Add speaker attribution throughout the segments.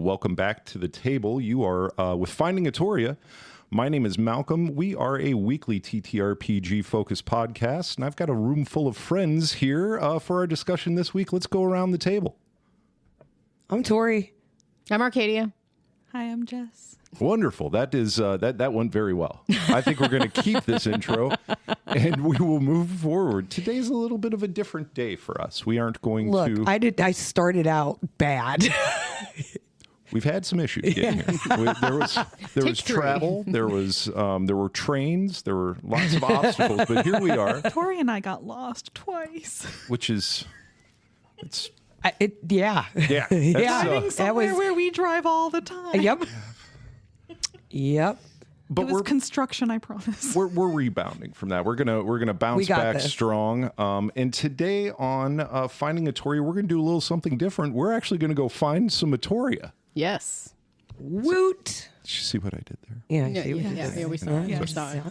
Speaker 1: Welcome back to the table. You are with Finding Atoria. My name is Malcolm. We are a weekly TTRPG-focused podcast, and I've got a room full of friends here for our discussion this week. Let's go around the table.
Speaker 2: I'm Tori.
Speaker 3: I'm Arcadia.
Speaker 4: Hi, I'm Jess.
Speaker 1: Wonderful. That is that went very well. I think we're going to keep this intro, and we will move forward. Today's a little bit of a different day for us. We aren't going to.
Speaker 2: Look, I started out bad.
Speaker 1: We've had some issues getting here. There was travel. There were trains. There were lots of obstacles. But here we are.
Speaker 4: Tori and I got lost twice.
Speaker 1: Which is,
Speaker 2: Yeah.
Speaker 4: Driving somewhere where we drive all the time.
Speaker 2: Yep.
Speaker 1: But
Speaker 4: it was construction, I promise.
Speaker 1: We're rebounding from that. We're gonna bounce back strong. And today on Finding Atoria, we're gonna do a little something different. We're actually gonna go find some Atoria.
Speaker 3: Yes.
Speaker 2: Woot.
Speaker 1: Did you see what I did there?
Speaker 3: Yeah, we saw it. We saw it.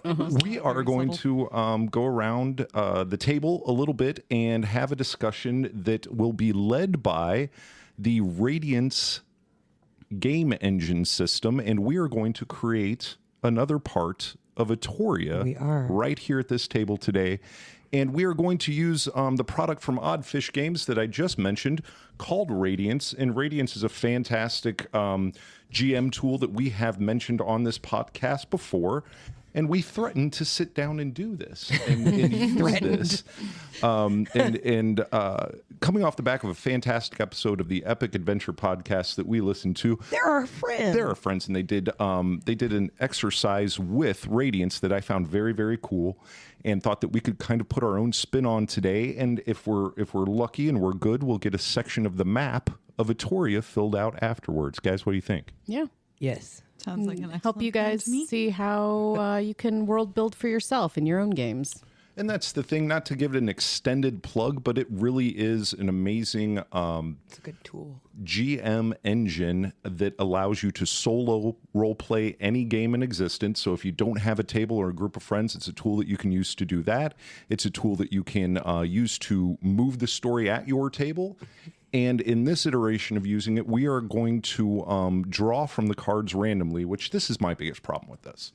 Speaker 1: We are going to go around the table a little bit and have a discussion that will be led by the Radiance game engine system, and we are going to create another part of Atoria right here at this table today. And we are going to use the product from Oddfish Games that I just mentioned called Radiance. And Radiance is a fantastic GM tool that we have mentioned on this podcast before. And we threatened to sit down and do this and use this. And coming off the back of a fantastic episode of the Epic Adventure podcast that we listened to.
Speaker 2: They're our friends.
Speaker 1: And they did an exercise with Radiance that I found very, very cool and thought that we could kind of put our own spin on today. And if we're lucky and we're good, we'll get a section of the map of Atoria filled out afterwards. Guys, what do you think?
Speaker 3: Yeah.
Speaker 2: Yes.
Speaker 4: Sounds like an excellent
Speaker 3: help you guys see how you can world build for yourself in your own games.
Speaker 1: And that's the thing, not to give it an extended plug, but it really is an amazing
Speaker 2: it's a good tool.
Speaker 1: GM engine that allows you to solo role play any game in existence. So if you don't have a table or a group of friends, it's a tool that you can use to do that. It's a tool that you can use to move the story at your table. And in this iteration of using it, we are going to draw from the cards randomly, which this is my biggest problem with this.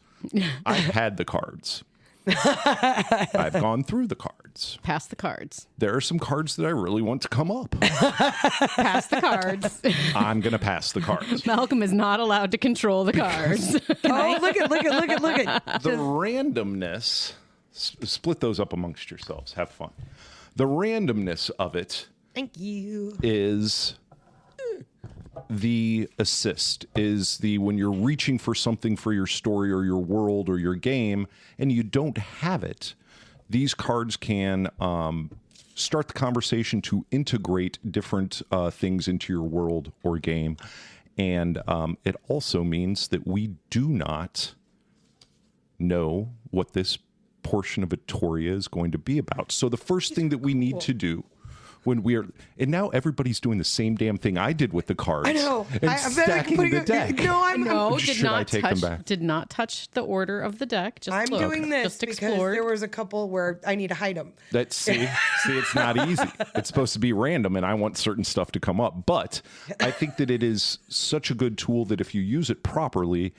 Speaker 1: I've had the cards. I've gone through the cards.
Speaker 3: Pass the cards.
Speaker 1: There are some cards that I really want to come up.
Speaker 3: Pass the cards.
Speaker 1: I'm going to pass the cards.
Speaker 3: Malcolm is not allowed to control the cards.
Speaker 2: Look at.
Speaker 1: The randomness, split those up amongst yourselves. Have fun. The randomness of it.
Speaker 2: Thank you.
Speaker 1: Is the assist, is the when you're reaching for something for your story or your world or your game and you don't have it, these cards can start the conversation to integrate different things into your world or game. And it also means that we do not know what this portion of Atoria is going to be about. So the first thing that we need to do when we are, and now everybody's doing the same damn thing I did with the cards.
Speaker 2: I know.
Speaker 1: And stacking the deck.
Speaker 3: Did not touch the order of the deck.
Speaker 2: I'm doing this
Speaker 3: just
Speaker 2: because
Speaker 3: explored.
Speaker 2: there was a couple where I need to hide them.
Speaker 1: See, it's not easy. It's supposed to be random, and I want certain stuff to come up. But I think that it is such a good tool that if you use it properly,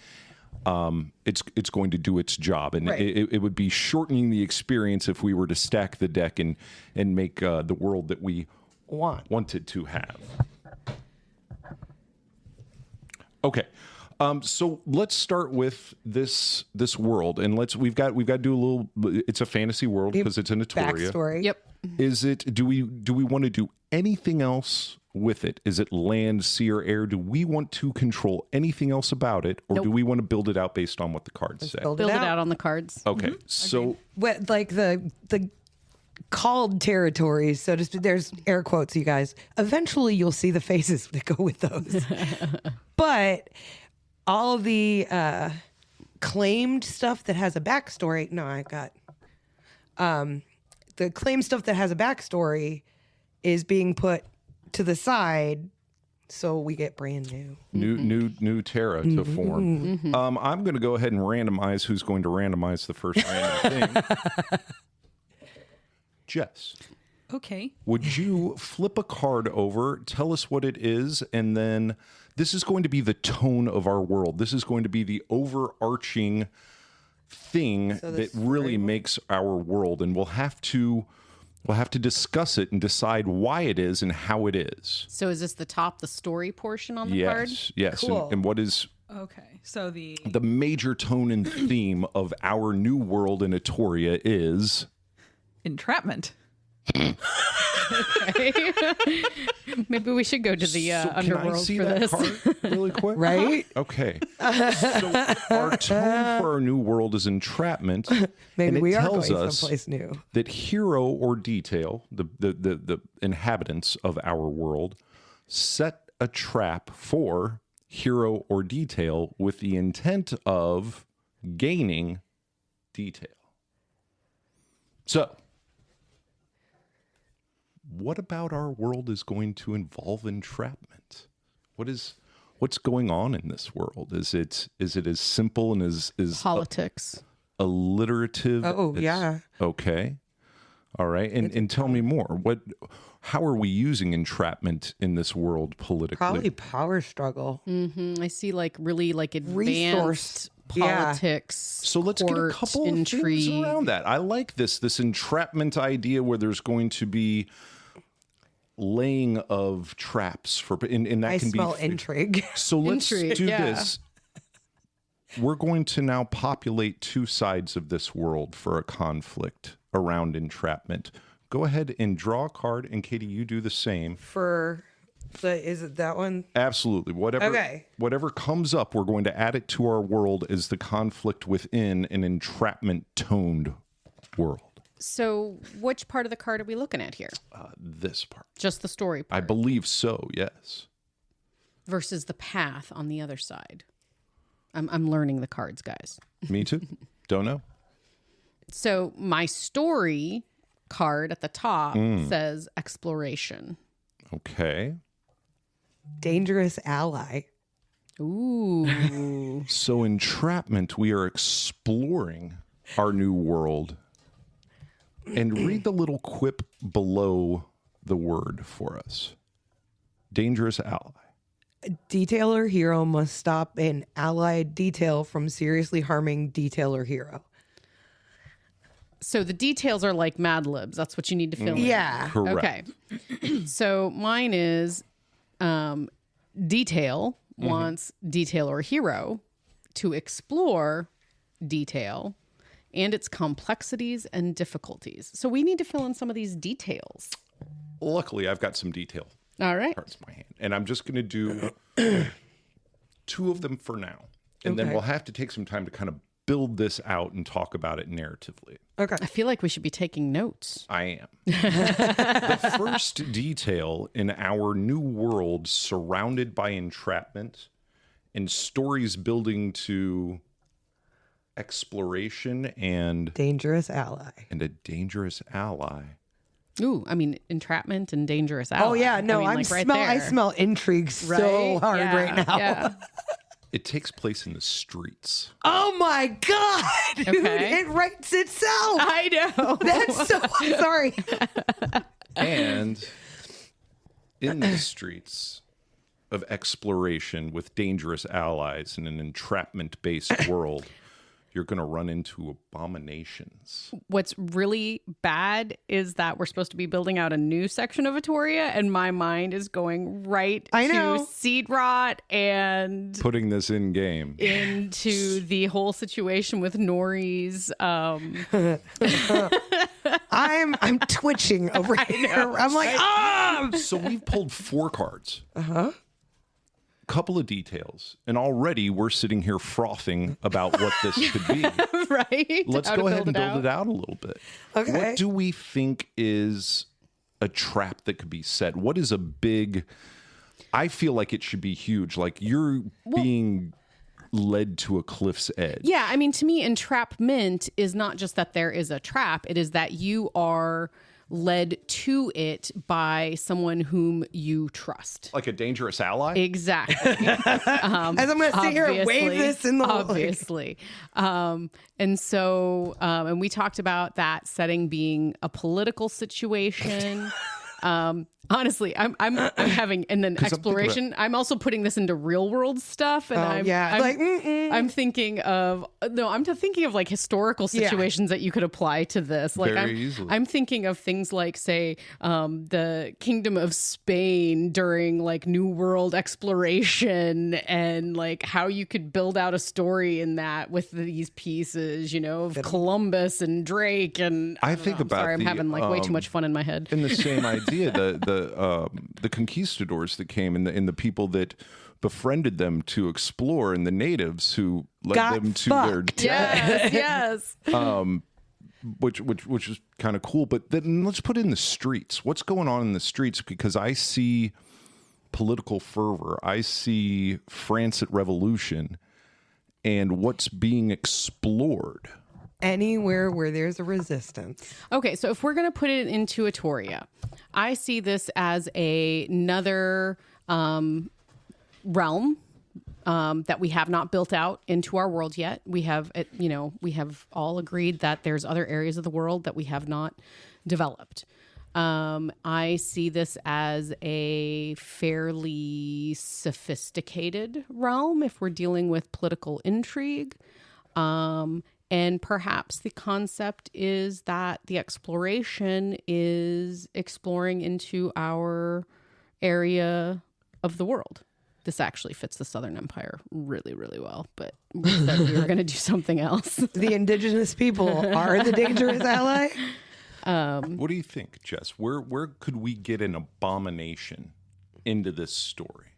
Speaker 1: it's going to do its job, and it would be shortening the experience if we were to stack the deck and make the world that we wanted to have. Okay, so let's start with this world, and we've got to do a little. It's a fantasy world because it's an Atoria.
Speaker 2: Backstory.
Speaker 3: Yep.
Speaker 1: Is it? Do we want to do anything else with it? Is it land, sea, or air? Do we want to control anything else about it, or do we want to build it out based on what the cards say?
Speaker 3: Build it out on the cards.
Speaker 1: Okay, so
Speaker 2: What, like the called territories, so to speak, there's air quotes, you guys. Eventually, you'll see the faces that go with those. But all the claimed stuff that has a backstory. No, I got the claimed stuff that has a backstory is being put to the side, so we get brand new Terra
Speaker 1: to form. I'm going to go ahead and randomize who's going to randomize the first random thing. Jess.
Speaker 4: Okay.
Speaker 1: Would you flip a card over, tell us what it is, and then this is going to be the tone of our world. This is going to be the overarching thing that really makes our world, and we'll have to discuss it and decide why it is and how it is.
Speaker 3: So is this the story portion on the card?
Speaker 1: Yes.
Speaker 2: Cool.
Speaker 1: And what is
Speaker 4: Okay. So the
Speaker 1: major tone and theme of our new world in Atoria is
Speaker 4: entrapment.
Speaker 3: Okay. Maybe we should go to the underworld
Speaker 1: can I see
Speaker 3: for
Speaker 1: that
Speaker 3: this.
Speaker 1: card really quick?
Speaker 2: Right?
Speaker 1: Okay. So our tone for our new world is entrapment.
Speaker 2: Maybe
Speaker 1: and it
Speaker 2: we are
Speaker 1: tells
Speaker 2: going
Speaker 1: us
Speaker 2: someplace new.
Speaker 1: that hero or detail, the inhabitants of our world, set a trap for hero or detail with the intent of gaining detail. So, what about our world is going to involve entrapment? What's going on in this world? Is it as simple and is
Speaker 3: Politics.
Speaker 1: alliterative?
Speaker 2: Oh, yeah.
Speaker 1: Okay. All right. And tell me more. How are we using entrapment in this world politically?
Speaker 2: Probably power struggle.
Speaker 3: I see really advanced
Speaker 2: Resource.
Speaker 3: politics.
Speaker 1: So let's get a
Speaker 3: court
Speaker 1: couple of
Speaker 3: intrigue.
Speaker 1: things around that. I like this entrapment idea where there's going to be laying of traps for, and that
Speaker 2: I
Speaker 1: can
Speaker 2: smell
Speaker 1: be
Speaker 2: intrigue.
Speaker 1: So let's
Speaker 3: Intrigue,
Speaker 1: do
Speaker 3: yeah.
Speaker 1: this. We're going to now populate two sides of this world for a conflict around entrapment. Go ahead and draw a card, and Katie, you do the same.
Speaker 2: Is it that one?
Speaker 1: Absolutely. Whatever comes up, we're going to add it to our world as the conflict within an entrapment toned world.
Speaker 3: So which part of the card are we looking at here?
Speaker 1: This part.
Speaker 3: Just the story part.
Speaker 1: I believe so, yes.
Speaker 3: Versus the path on the other side. I'm learning the cards, guys.
Speaker 1: Me too. Don't know.
Speaker 3: So my story card at the top says exploration.
Speaker 1: Okay.
Speaker 2: Dangerous ally.
Speaker 3: Ooh.
Speaker 1: So entrapment, we are exploring our new world. And read the little quip below the word for us. Dangerous ally.
Speaker 2: Detailer hero must stop an allied detail from seriously harming detailer hero.
Speaker 3: So the details are like Mad Libs. That's what you need to fill in.
Speaker 2: Yeah.
Speaker 1: Correct.
Speaker 3: Okay. So mine is detail wants detail or hero to explore detail and its complexities and difficulties. So we need to fill in some of these details.
Speaker 1: Luckily, I've got some detail
Speaker 3: All right.
Speaker 1: parts in my hand. And I'm just going to do two of them for now. And then
Speaker 2: Okay.
Speaker 1: we'll have to take some time to kind of build this out and talk about it narratively.
Speaker 2: Okay.
Speaker 3: I feel like we should be taking notes.
Speaker 1: I am. The first detail in our new world surrounded by entrapment and stories building to exploration and
Speaker 2: Dangerous ally.
Speaker 1: a dangerous ally.
Speaker 3: Ooh, I mean, entrapment and dangerous ally.
Speaker 2: Oh yeah, no,
Speaker 3: I mean, right
Speaker 2: I
Speaker 3: there.
Speaker 2: smell intrigue so
Speaker 3: Right?
Speaker 2: hard
Speaker 3: Yeah,
Speaker 2: right now.
Speaker 3: Yeah.
Speaker 1: It takes place in the streets.
Speaker 2: Oh my god, dude!
Speaker 3: Okay.
Speaker 2: It writes itself.
Speaker 3: I know.
Speaker 2: That's so sorry.
Speaker 1: And in the streets of exploration with dangerous allies in an entrapment-based world, you're going to run into abominations.
Speaker 3: What's really bad is that we're supposed to be building out a new section of Atoria, and my mind is going right
Speaker 2: I know.
Speaker 3: to seed rot and
Speaker 1: Putting this in game.
Speaker 3: into the whole situation with Nori's.
Speaker 2: I'm twitching over here. I'm like,
Speaker 1: So we've pulled 4 cards. Couple of details, and already we're sitting here frothing about what this could be.
Speaker 3: right?
Speaker 1: Let's
Speaker 3: How
Speaker 1: go
Speaker 3: to
Speaker 1: ahead and build
Speaker 3: out.
Speaker 1: it out a little bit.
Speaker 2: Okay.
Speaker 1: What do we think is a trap that could be set? What is a big... I feel like it should be huge. Like you're being led to a cliff's edge.
Speaker 3: Yeah, I mean, to me, entrapment is not just that there is a trap. It is that you are led to it by someone whom you trust.
Speaker 1: Like a dangerous ally?
Speaker 3: Exactly.
Speaker 2: As I'm going to sit here and wave this in the
Speaker 3: obviously. And so, and we talked about that setting being a political situation. Honestly, I'm having, and then exploration. I'm also putting this into real world stuff, and I'm thinking of thinking of like historical situations that you could apply to this. Like I'm thinking of things like, say, the Kingdom of Spain during like New World exploration, and like how you could build out a story in that with these pieces, you know, of Columbus and Drake. And
Speaker 1: I think about.
Speaker 3: Sorry, I'm having like way too much fun in my head.
Speaker 1: In the same idea, the conquistadors that came and the people that befriended them to explore, and the natives who led them to their death.
Speaker 3: Yes.
Speaker 1: Which is kind of cool. But then let's put in the streets. What's going on in the streets? Because I see political fervor. I see France at Revolution, and what's being explored.
Speaker 2: Anywhere where there's a resistance.
Speaker 3: Okay, so if we're going to put it into Atoria, I see this as another realm that we have not built out into our world yet. We have all agreed that there's other areas of the world that we have not developed. I see this as a fairly sophisticated realm if we're dealing with political intrigue. And perhaps the concept is that the exploration is exploring into our area of the world. This actually fits the Southern Empire really, really well, but we said we were going to do something else.
Speaker 2: The indigenous people are the dangerous ally?
Speaker 1: What do you think, Jess? Where could we get an abomination into this story?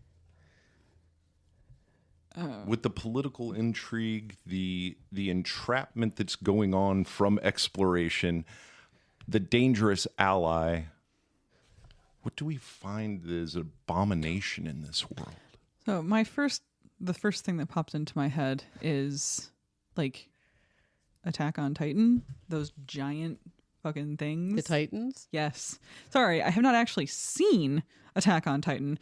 Speaker 1: With the political intrigue, the entrapment that's going on from exploration, the dangerous ally, what do we find as abomination in this world?
Speaker 4: So the first thing that popped into my head is like Attack on Titan, those giant fucking things.
Speaker 3: The Titans?
Speaker 4: Yes. Sorry, I have not actually seen Attack on Titan.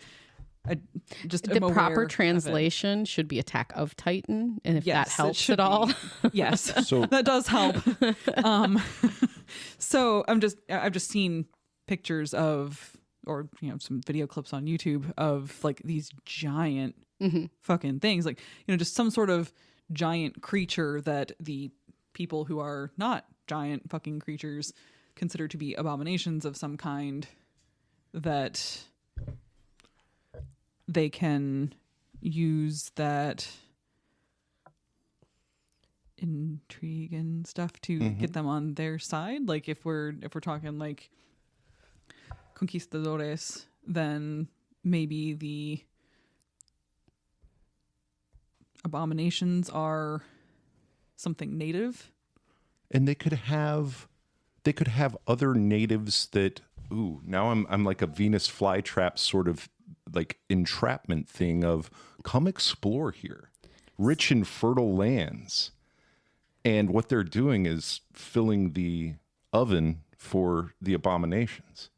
Speaker 3: The proper translation should be Attack of Titan, and if that helps at all.
Speaker 4: Yes. So that does help. So I've just seen pictures of, or some video clips on YouTube of like these giant fucking things, like just some sort of giant creature that the people who are not giant fucking creatures consider to be abominations of some kind, that they can use that intrigue and stuff to get them on their side. Like if we're talking like conquistadores, then maybe the abominations are something native,
Speaker 1: and they could have other natives that. Ooh, now I'm like a Venus flytrap sort of like entrapment thing of come explore here, rich and fertile lands, and what they're doing is filling the oven for the abominations.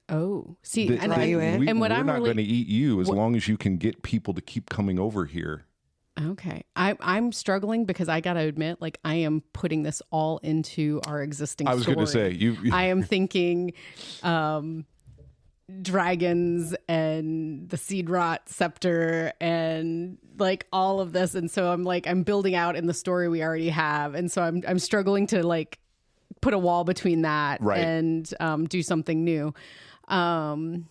Speaker 3: Oh, see,
Speaker 1: we're not going to eat you as long as you can get people to keep coming over here.
Speaker 3: Okay. I'm struggling because I got to admit, like, I am putting this all into our existing story.
Speaker 1: I was going to say,
Speaker 3: I am thinking dragons and the seed rot scepter and like all of this. And so I'm building out in the story we already have. And so I'm struggling to like put a wall between that and do something new. I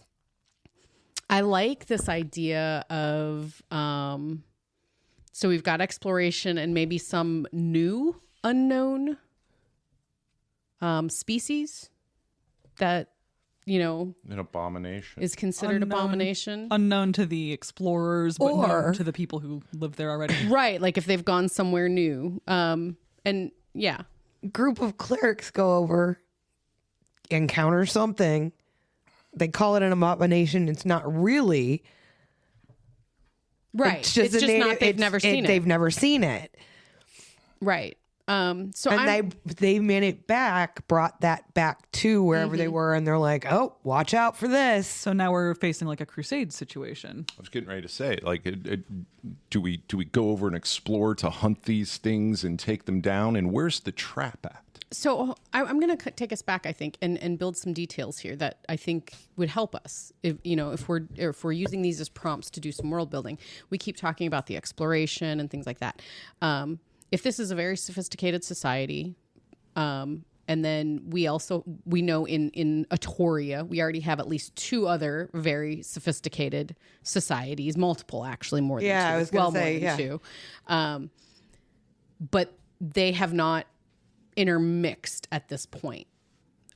Speaker 3: like this idea of... So we've got exploration and maybe some new unknown species that, an
Speaker 1: abomination
Speaker 3: is considered abomination.
Speaker 4: Unknown to the explorers, but known to the people who live there already.
Speaker 3: Right. Like if they've gone somewhere new. And yeah.
Speaker 2: Group of clerics go over, encounter something. They call it an abomination. It's not really...
Speaker 3: Right. It's just not, they've never seen it.
Speaker 2: They've never seen it.
Speaker 3: Right. So
Speaker 2: And they made it back, brought that back to wherever they were, and they're like, oh, watch out for this.
Speaker 4: So now we're facing like a crusade situation.
Speaker 1: I was getting ready to say, like, do we go over and explore to hunt these things and take them down? And where's the trap at?
Speaker 3: So I'm going to take us back, I think, and build some details here that I think would help us. If we're using these as prompts to do some world building, we keep talking about the exploration and things like that. If this is a very sophisticated society, and then we know in Atoria, we already have at least 2 other very sophisticated societies, multiple actually, more than 2.
Speaker 2: I was going to say,
Speaker 3: more than 2. But they have not intermixed at this point.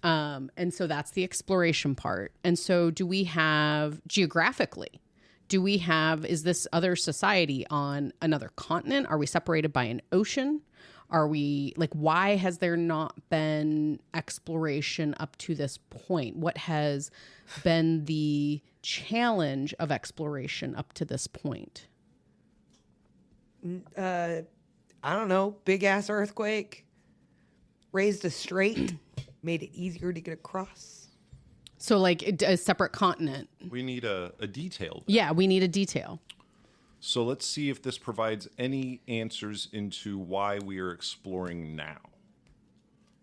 Speaker 3: And so that's the exploration part. And so do we have geographically, is this other society on another continent? Are we separated by an ocean? Are we why has there not been exploration up to this point? What has been the challenge of exploration up to this point?
Speaker 2: I don't know. Big ass earthquake. Raised a strait. Made it easier to get across.
Speaker 3: So a separate continent.
Speaker 1: We need a detail.
Speaker 3: Yeah, we need a detail.
Speaker 1: So let's see if this provides any answers into why we are exploring now.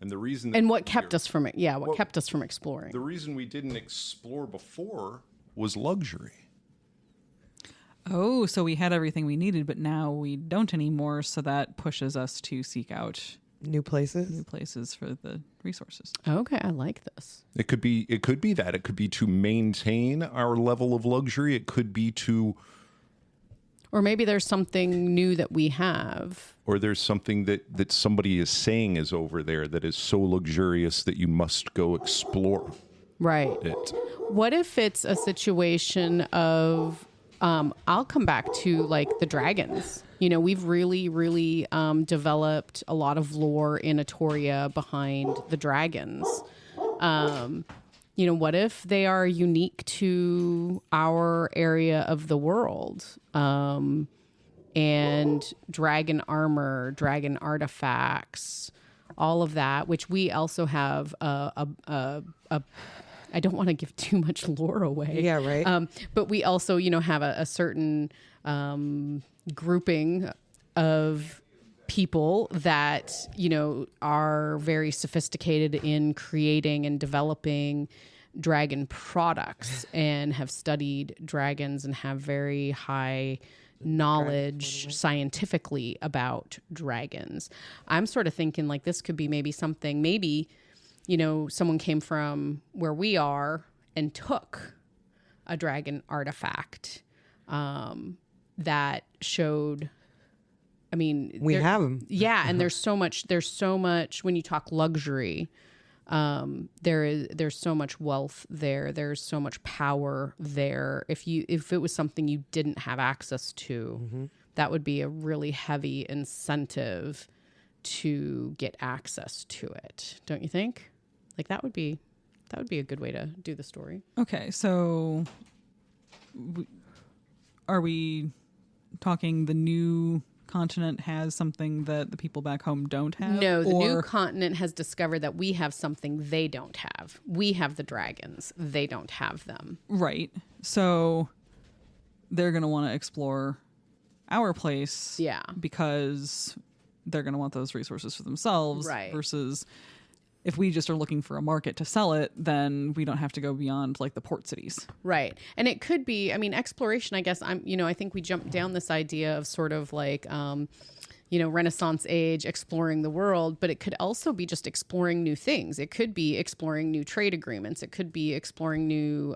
Speaker 1: And the reason that
Speaker 3: what kept us from it? Yeah, what kept us from exploring?
Speaker 1: The reason we didn't explore before was luxury.
Speaker 4: Oh, so we had everything we needed, but now we don't anymore. So that pushes us to seek out
Speaker 2: new places
Speaker 4: for the resources.
Speaker 3: Okay, I like this.
Speaker 1: It could be that. It could be to maintain our level of luxury. It could be to...
Speaker 3: Or maybe there's something new that we have.
Speaker 1: Or there's something that somebody is saying is over there that is so luxurious that you must go explore.
Speaker 3: Right.
Speaker 1: It.
Speaker 3: What if it's a situation of... I'll come back to the dragons. We've really, really developed a lot of lore in Atoria behind the dragons. What if they are unique to our area of the world? And dragon armor, dragon artifacts, all of that, which we also have I don't want to give too much lore away.
Speaker 2: Yeah, right.
Speaker 3: But we also, have a certain grouping of people that, are very sophisticated in creating and developing dragon products and have studied dragons and have very high knowledge scientifically about dragons. I'm sort of thinking this could be maybe something, someone came from where we are and took a dragon artifact that showed,
Speaker 2: we have them.
Speaker 3: Yeah. And there's so much when you talk luxury, there's so much wealth there. There's so much power there. If it was something you didn't have access to, that would be a really heavy incentive to get access to it. Don't you think? That would be a good way to do the story.
Speaker 4: Okay, so are we talking the new continent has something that the people back home don't have?
Speaker 3: No, the new continent has discovered that we have something they don't have. We have the dragons. They don't have them.
Speaker 4: Right. So they're going to want to explore our place.
Speaker 3: Yeah.
Speaker 4: Because they're going to want those resources for themselves.
Speaker 3: Right.
Speaker 4: Versus... if we just are looking for a market to sell it, then we don't have to go beyond the port cities.
Speaker 3: Right. And it could be, exploration, I guess I think we jumped down this idea of sort of Renaissance age, exploring the world, but it could also be just exploring new things. It could be exploring new trade agreements. It could be exploring new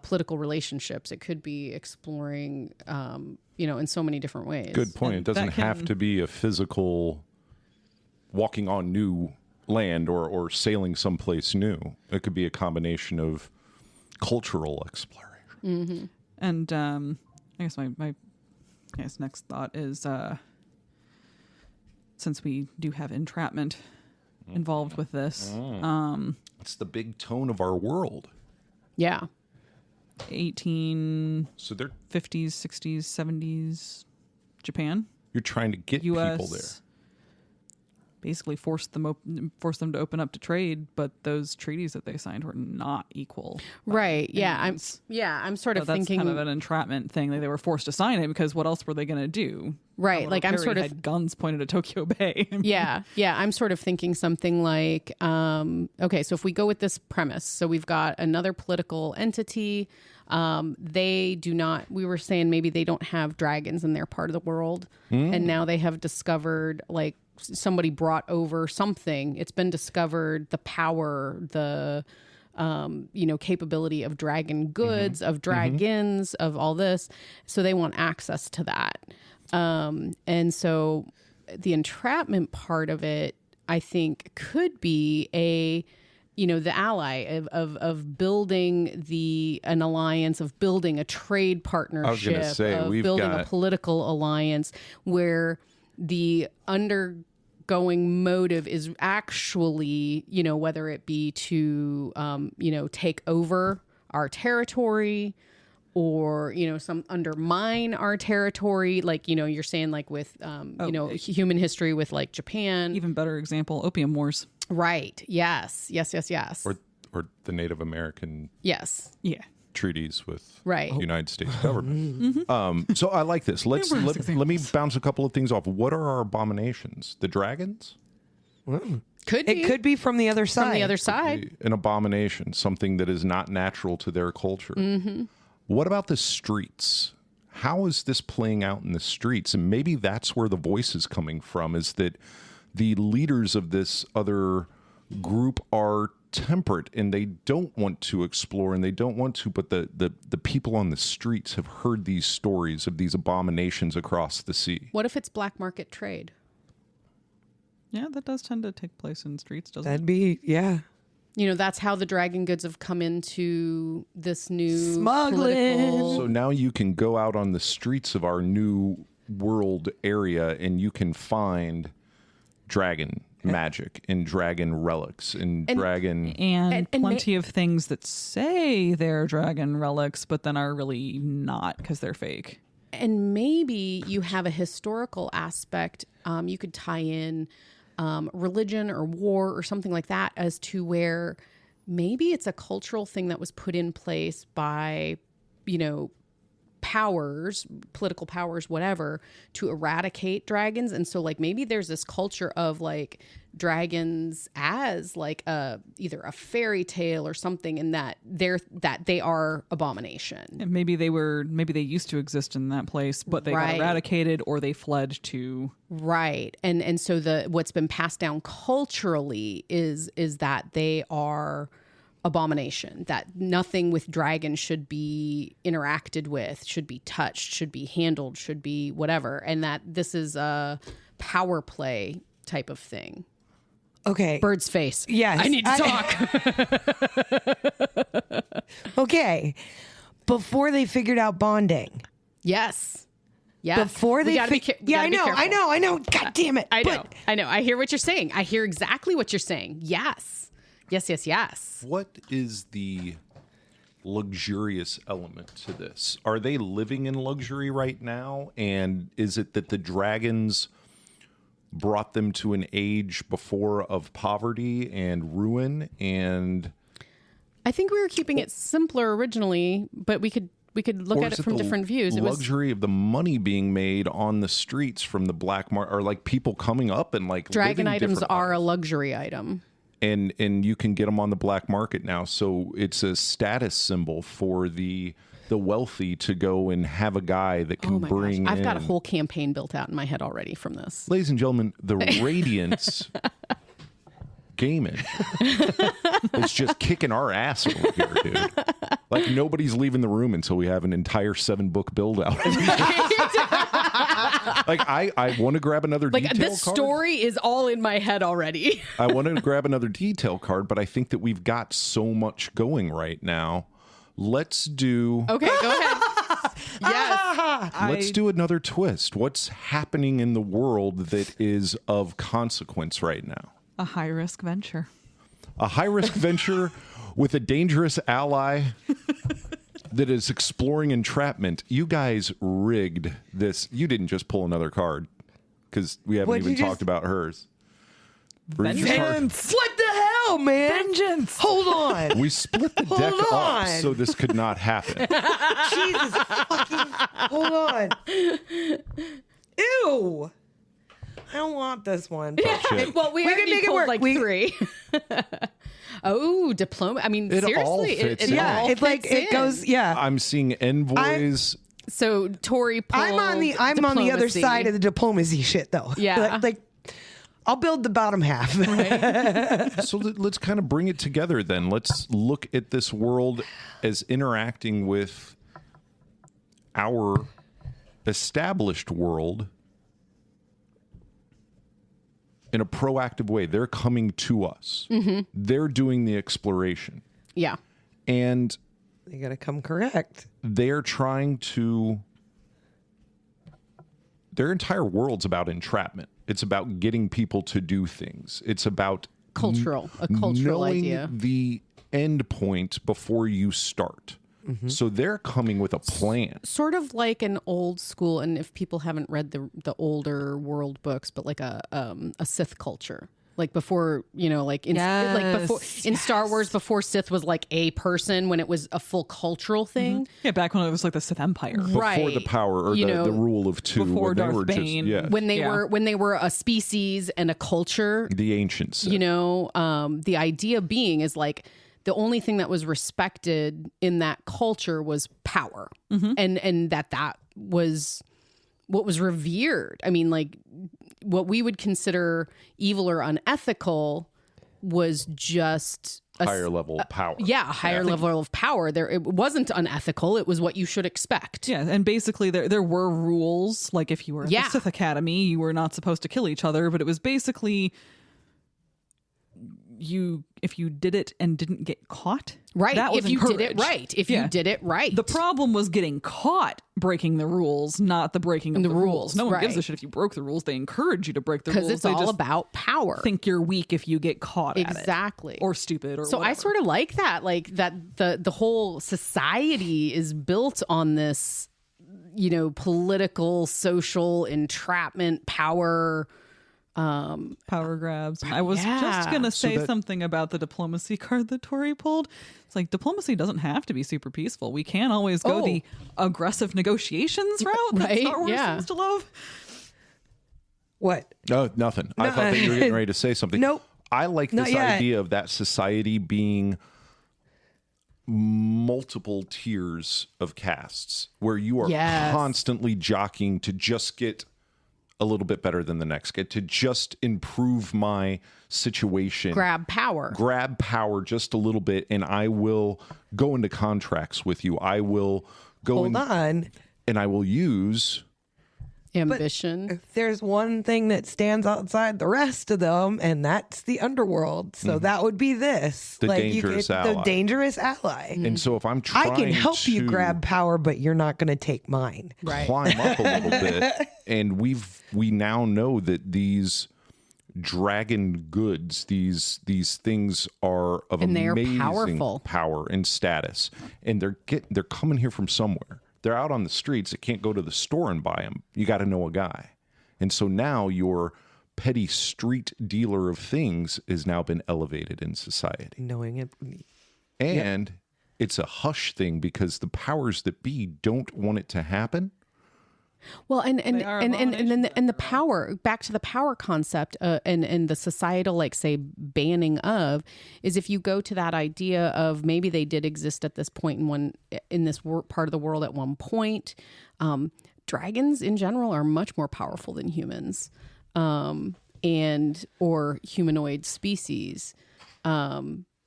Speaker 3: political relationships. It could be exploring, in so many different ways.
Speaker 1: Good point. It doesn't have to be a physical walking on new land or sailing someplace new. It could be a combination of cultural exploration.
Speaker 3: Mm-hmm.
Speaker 4: And I guess my next thought is since we do have entrapment involved with this,
Speaker 1: it's the big tone of our world.
Speaker 3: Yeah.
Speaker 4: 50s,
Speaker 1: So they're
Speaker 4: 60s, 70s, Japan.
Speaker 1: You're trying to get
Speaker 4: US,
Speaker 1: people there.
Speaker 4: basically forced them to open up to trade, but those treaties that they signed were not equal.
Speaker 3: Right. Yeah. I'm sort of
Speaker 4: that's
Speaker 3: thinking
Speaker 4: kind of an entrapment thing. They were forced to sign it because what else were they going to do?
Speaker 3: Right. Like I'm sort of
Speaker 4: had guns pointed at Tokyo Bay.
Speaker 3: Yeah. I'm sort of thinking something like, okay, so if we go with this premise, so we've got another political entity. We were saying maybe they don't have dragons in their part of the world. And now they have discovered, like, somebody brought over something. It's been discovered, the power, the capability of dragon goods, of dragons, of all this. So they want access to that. And so the entrapment part of it, I think, could be the ally of building an alliance, of building a trade partnership,
Speaker 1: I was going to say,
Speaker 3: of building a political alliance where the undergoing motive is actually, whether it be to, take over our territory or, some undermine our territory. Like, you're saying like with, human history with like Japan.
Speaker 4: Even better example, Opium Wars.
Speaker 3: Right. Yes.
Speaker 1: Or the Native American
Speaker 3: yes.
Speaker 4: Yeah.
Speaker 1: treaties with
Speaker 3: right.
Speaker 1: the United States government. So I like this. Let me bounce a couple of things off. What are our abominations? The dragons?
Speaker 2: It could be from the other side.
Speaker 3: From the other side.
Speaker 1: An abomination, something that is not natural to their culture. What about the streets? How is this playing out in the streets? And maybe that's where the voice is coming from, is that the leaders of this other group are temperate and they don't want to explore and they don't want to, but the people on the streets have heard these stories of these abominations across the sea.
Speaker 3: What if it's black market trade?
Speaker 4: Yeah, that does tend to take place in streets, doesn't
Speaker 2: That'd be, yeah.
Speaker 3: That's how the dragon goods have come into this new
Speaker 2: smuggling.
Speaker 1: So now you can go out on the streets of our new world area and you can find dragon magic and dragon relics and dragon
Speaker 4: and plenty of things that say they're dragon relics but then are really not because they're fake.
Speaker 3: And maybe you have a historical aspect. You could tie in religion or war or something like that as to where maybe it's a cultural thing that was put in place by, powers, political powers, whatever, to eradicate dragons. And so like maybe there's this culture of like dragons as like either a fairy tale or something, and that they are abomination.
Speaker 4: And maybe they used to exist in that place, but they got eradicated or they fled to
Speaker 3: and so what's been passed down culturally is that they are abomination, that nothing with dragons should be interacted with, should be touched, should be handled, should be whatever, and that this is a power play type of thing.
Speaker 2: Okay.
Speaker 3: Bird's face.
Speaker 2: Yes.
Speaker 3: I need to talk.
Speaker 2: Okay. Before they figured out bonding.
Speaker 3: Yes.
Speaker 2: Before they I know. God damn it.
Speaker 3: I know. I hear what you're saying. I hear exactly what you're saying. Yes.
Speaker 1: What is the luxurious element to this? Are they living in luxury right now? And is it that the dragons brought them to an age before of poverty and ruin? And
Speaker 3: I think we were keeping it simpler originally, but we could look at it from different views.
Speaker 1: It was luxury of the money being made on the streets from the black market, or like people coming up and like
Speaker 3: dragon items are a luxury item.
Speaker 1: And you can get them on the black market now. So it's a status symbol for the wealthy to go and have a guy that can bring in.
Speaker 3: I've got a whole campaign built out in my head already from this.
Speaker 1: Ladies and gentlemen, the Radiance Gaming is just kicking our ass over here, dude. Like nobody's leaving the room until we have an entire 7-book build out. Like I want to grab another detail card.
Speaker 3: This story is all in my head already.
Speaker 1: I want to grab another detail card, but I think that we've got so much going right now. Let's do...
Speaker 3: Okay, go ahead. Yes.
Speaker 1: Let's do another twist. What's happening in the world that is of consequence right now?
Speaker 4: a high-risk venture.
Speaker 1: A high-risk venture with a dangerous ally that is exploring entrapment. You guys rigged this. You didn't just pull another card because we haven't even talked about hers.
Speaker 4: Vengeance.
Speaker 2: What the hell, man?
Speaker 4: Vengeance.
Speaker 2: Hold on.
Speaker 1: We split the deck
Speaker 2: Hold
Speaker 1: up
Speaker 2: on.
Speaker 1: so this could not happen.
Speaker 2: Jesus fucking. Hold on. Ew. I don't want this one.
Speaker 1: Shit.
Speaker 3: Well, we
Speaker 2: can
Speaker 3: already
Speaker 2: make it
Speaker 3: pulled
Speaker 2: work.
Speaker 3: like
Speaker 2: We-
Speaker 3: 3. Oh, diploma. I mean,
Speaker 1: It all
Speaker 3: seriously,
Speaker 1: fits in.
Speaker 2: Yeah,
Speaker 3: all
Speaker 2: it like
Speaker 3: fits
Speaker 2: it
Speaker 3: in.
Speaker 2: goes. Yeah,
Speaker 1: I'm seeing envoys.
Speaker 3: So Tori pulled
Speaker 2: I'm on the other
Speaker 3: diplomacy.
Speaker 2: side of the diplomacy shit though.
Speaker 3: Yeah.
Speaker 2: like I'll build the bottom half.
Speaker 1: So let's kind of bring it together then. Let's look at this world as interacting with our established world in a proactive way. They're coming to us. They're doing the exploration.
Speaker 3: Yeah.
Speaker 1: And
Speaker 2: You gotta come correct.
Speaker 1: they're trying to... Their entire world's about entrapment. It's about getting people to do things. It's about
Speaker 3: A cultural
Speaker 1: knowing
Speaker 3: idea.
Speaker 1: the end point before you start. So they're coming with a plan.
Speaker 3: Sort of like an old school, and if people haven't read the older world books, but like a Sith culture. Like before, like in Star Wars, before Sith was like a person, when it was a full cultural thing.
Speaker 4: Yeah, back when it was like the Sith Empire.
Speaker 1: Before
Speaker 3: Right.
Speaker 1: the power or
Speaker 3: You
Speaker 1: the
Speaker 3: know,
Speaker 1: rule of two.
Speaker 4: before
Speaker 1: when they
Speaker 4: Darth
Speaker 1: were
Speaker 4: Bane.
Speaker 1: Just,
Speaker 3: When they
Speaker 4: Yeah.
Speaker 3: were a species and a culture,
Speaker 1: the ancients.
Speaker 3: the idea being is like the only thing that was respected in that culture was power, and that was what was revered. I mean, like what we would consider evil or unethical was just
Speaker 1: higher level power.
Speaker 3: a higher level of power. There, it wasn't unethical. It was what you should expect.
Speaker 4: Yeah, and basically there were rules. Like if you were at the Sith Academy, you were not supposed to kill each other, but it was basically if you did it and didn't get caught,
Speaker 3: Right.
Speaker 4: that was
Speaker 3: If you did it
Speaker 4: encouraged.
Speaker 3: right. If
Speaker 4: Yeah.
Speaker 3: you did it right.
Speaker 4: The problem was getting caught breaking the rules, not the breaking of the rules. No one gives a
Speaker 3: right.
Speaker 4: shit if you broke the rules. They encourage you to break the rules.
Speaker 3: because it's
Speaker 4: They
Speaker 3: all
Speaker 4: just
Speaker 3: about power.
Speaker 4: think you're weak if you get caught at it.
Speaker 3: Exactly.
Speaker 4: Or stupid or
Speaker 3: So I
Speaker 4: whatever.
Speaker 3: sort of like that, the whole society is built on this, political, social entrapment, power.
Speaker 4: power grabs. I was
Speaker 3: Yeah.
Speaker 4: just gonna say
Speaker 1: that-
Speaker 4: something about the diplomacy card that Tori pulled. It's like diplomacy doesn't have to be super peaceful. We can always go the aggressive negotiations route that
Speaker 3: Right,
Speaker 4: Star Wars
Speaker 3: yeah.
Speaker 4: seems to love.
Speaker 2: What?
Speaker 1: No, nothing. I thought that you were getting ready to say something.
Speaker 2: Nope.
Speaker 1: I like
Speaker 2: Not
Speaker 1: this
Speaker 2: yet.
Speaker 1: idea of that society being multiple tiers of castes where you are
Speaker 3: Yes.
Speaker 1: constantly jockeying to just get a little bit better than the next, get to just improve my situation.
Speaker 3: Grab power.
Speaker 1: Grab power just a little bit, and I will go into contracts with you. I will go
Speaker 2: Hold
Speaker 1: in
Speaker 2: on.
Speaker 1: and I will use
Speaker 3: Ambition.
Speaker 2: If there's one thing that stands outside the rest of them, and that's the underworld. So that would be this.
Speaker 1: The
Speaker 2: you
Speaker 1: dangerous
Speaker 2: the
Speaker 1: ally.
Speaker 2: dangerous ally.
Speaker 1: and so if I'm
Speaker 2: I
Speaker 1: trying
Speaker 2: can help you
Speaker 1: to
Speaker 2: grab power, but you're not going to take mine.
Speaker 3: Right.
Speaker 1: climb up a little bit, and we now know that these dragon goods, these things are of
Speaker 3: And they are
Speaker 1: amazing
Speaker 3: powerful.
Speaker 1: power and status, and they're coming here from somewhere. They're out on the streets. They can't go to the store and buy them. You got to know a guy, and so now your petty street dealer of things has now been elevated in society,
Speaker 2: Knowing it.
Speaker 1: and it's a hush thing because the powers that be don't want it to happen.
Speaker 3: Well, and
Speaker 4: are
Speaker 3: then
Speaker 4: abominations.
Speaker 3: the power, back to the power concept, and the societal, like, say, banning of, is if you go to that idea of maybe they did exist at this point in this part of the world at one point. Dragons in general are much more powerful than humans, or humanoid species.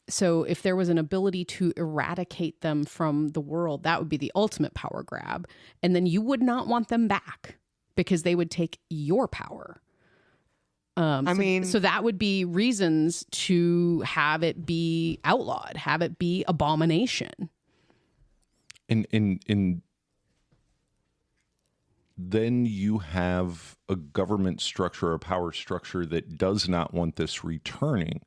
Speaker 3: So if there was an ability to eradicate them from the world, that would be the ultimate power grab. And then you would not want them back because they would take your power. So that would be reasons to have it be outlawed, have it be abomination.
Speaker 1: In then you have a government structure, a power structure that does not want this returning,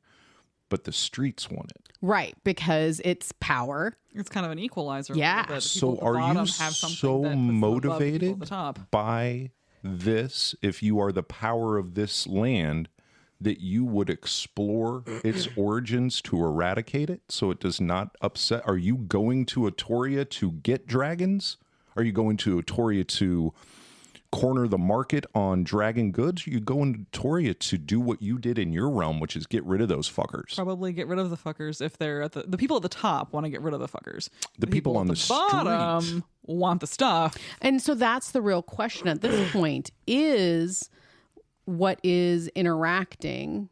Speaker 1: but the streets want it.
Speaker 3: Right, because it's power.
Speaker 4: It's kind of an equalizer. a
Speaker 3: Yeah.
Speaker 4: little bit. The
Speaker 1: So
Speaker 4: people at the
Speaker 1: are
Speaker 4: bottom
Speaker 1: you
Speaker 4: have something
Speaker 1: so
Speaker 4: that puts them above the people at
Speaker 1: motivated
Speaker 4: the top.
Speaker 1: by this, if you are the power of this land, that you would explore its origins to eradicate it so it does not upset? Are you going to Atoria to get dragons? Are you going to Atoria to corner the market on dragon goods? Are you going to Atoria to do what you did in your realm, which is get rid of those fuckers?
Speaker 4: Probably get rid of the fuckers if they're at the people at the top want to get rid of the fuckers.
Speaker 1: The people on the
Speaker 4: bottom
Speaker 1: street
Speaker 4: want the stuff.
Speaker 3: And so that's the real question at this point is what is interacting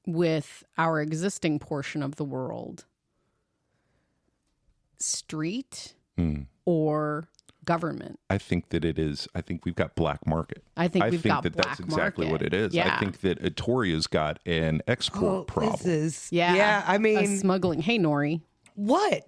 Speaker 3: with our existing portion of the world? Street or government?
Speaker 1: I think that it is. I think we've got black market.
Speaker 3: I think we've got
Speaker 1: that
Speaker 3: black
Speaker 1: that's exactly
Speaker 3: market.
Speaker 1: what it is.
Speaker 3: Yeah.
Speaker 1: I think that Atoria's got an export problem.
Speaker 3: Yeah.
Speaker 2: I mean,
Speaker 3: a smuggling. Hey, Nori.
Speaker 2: what?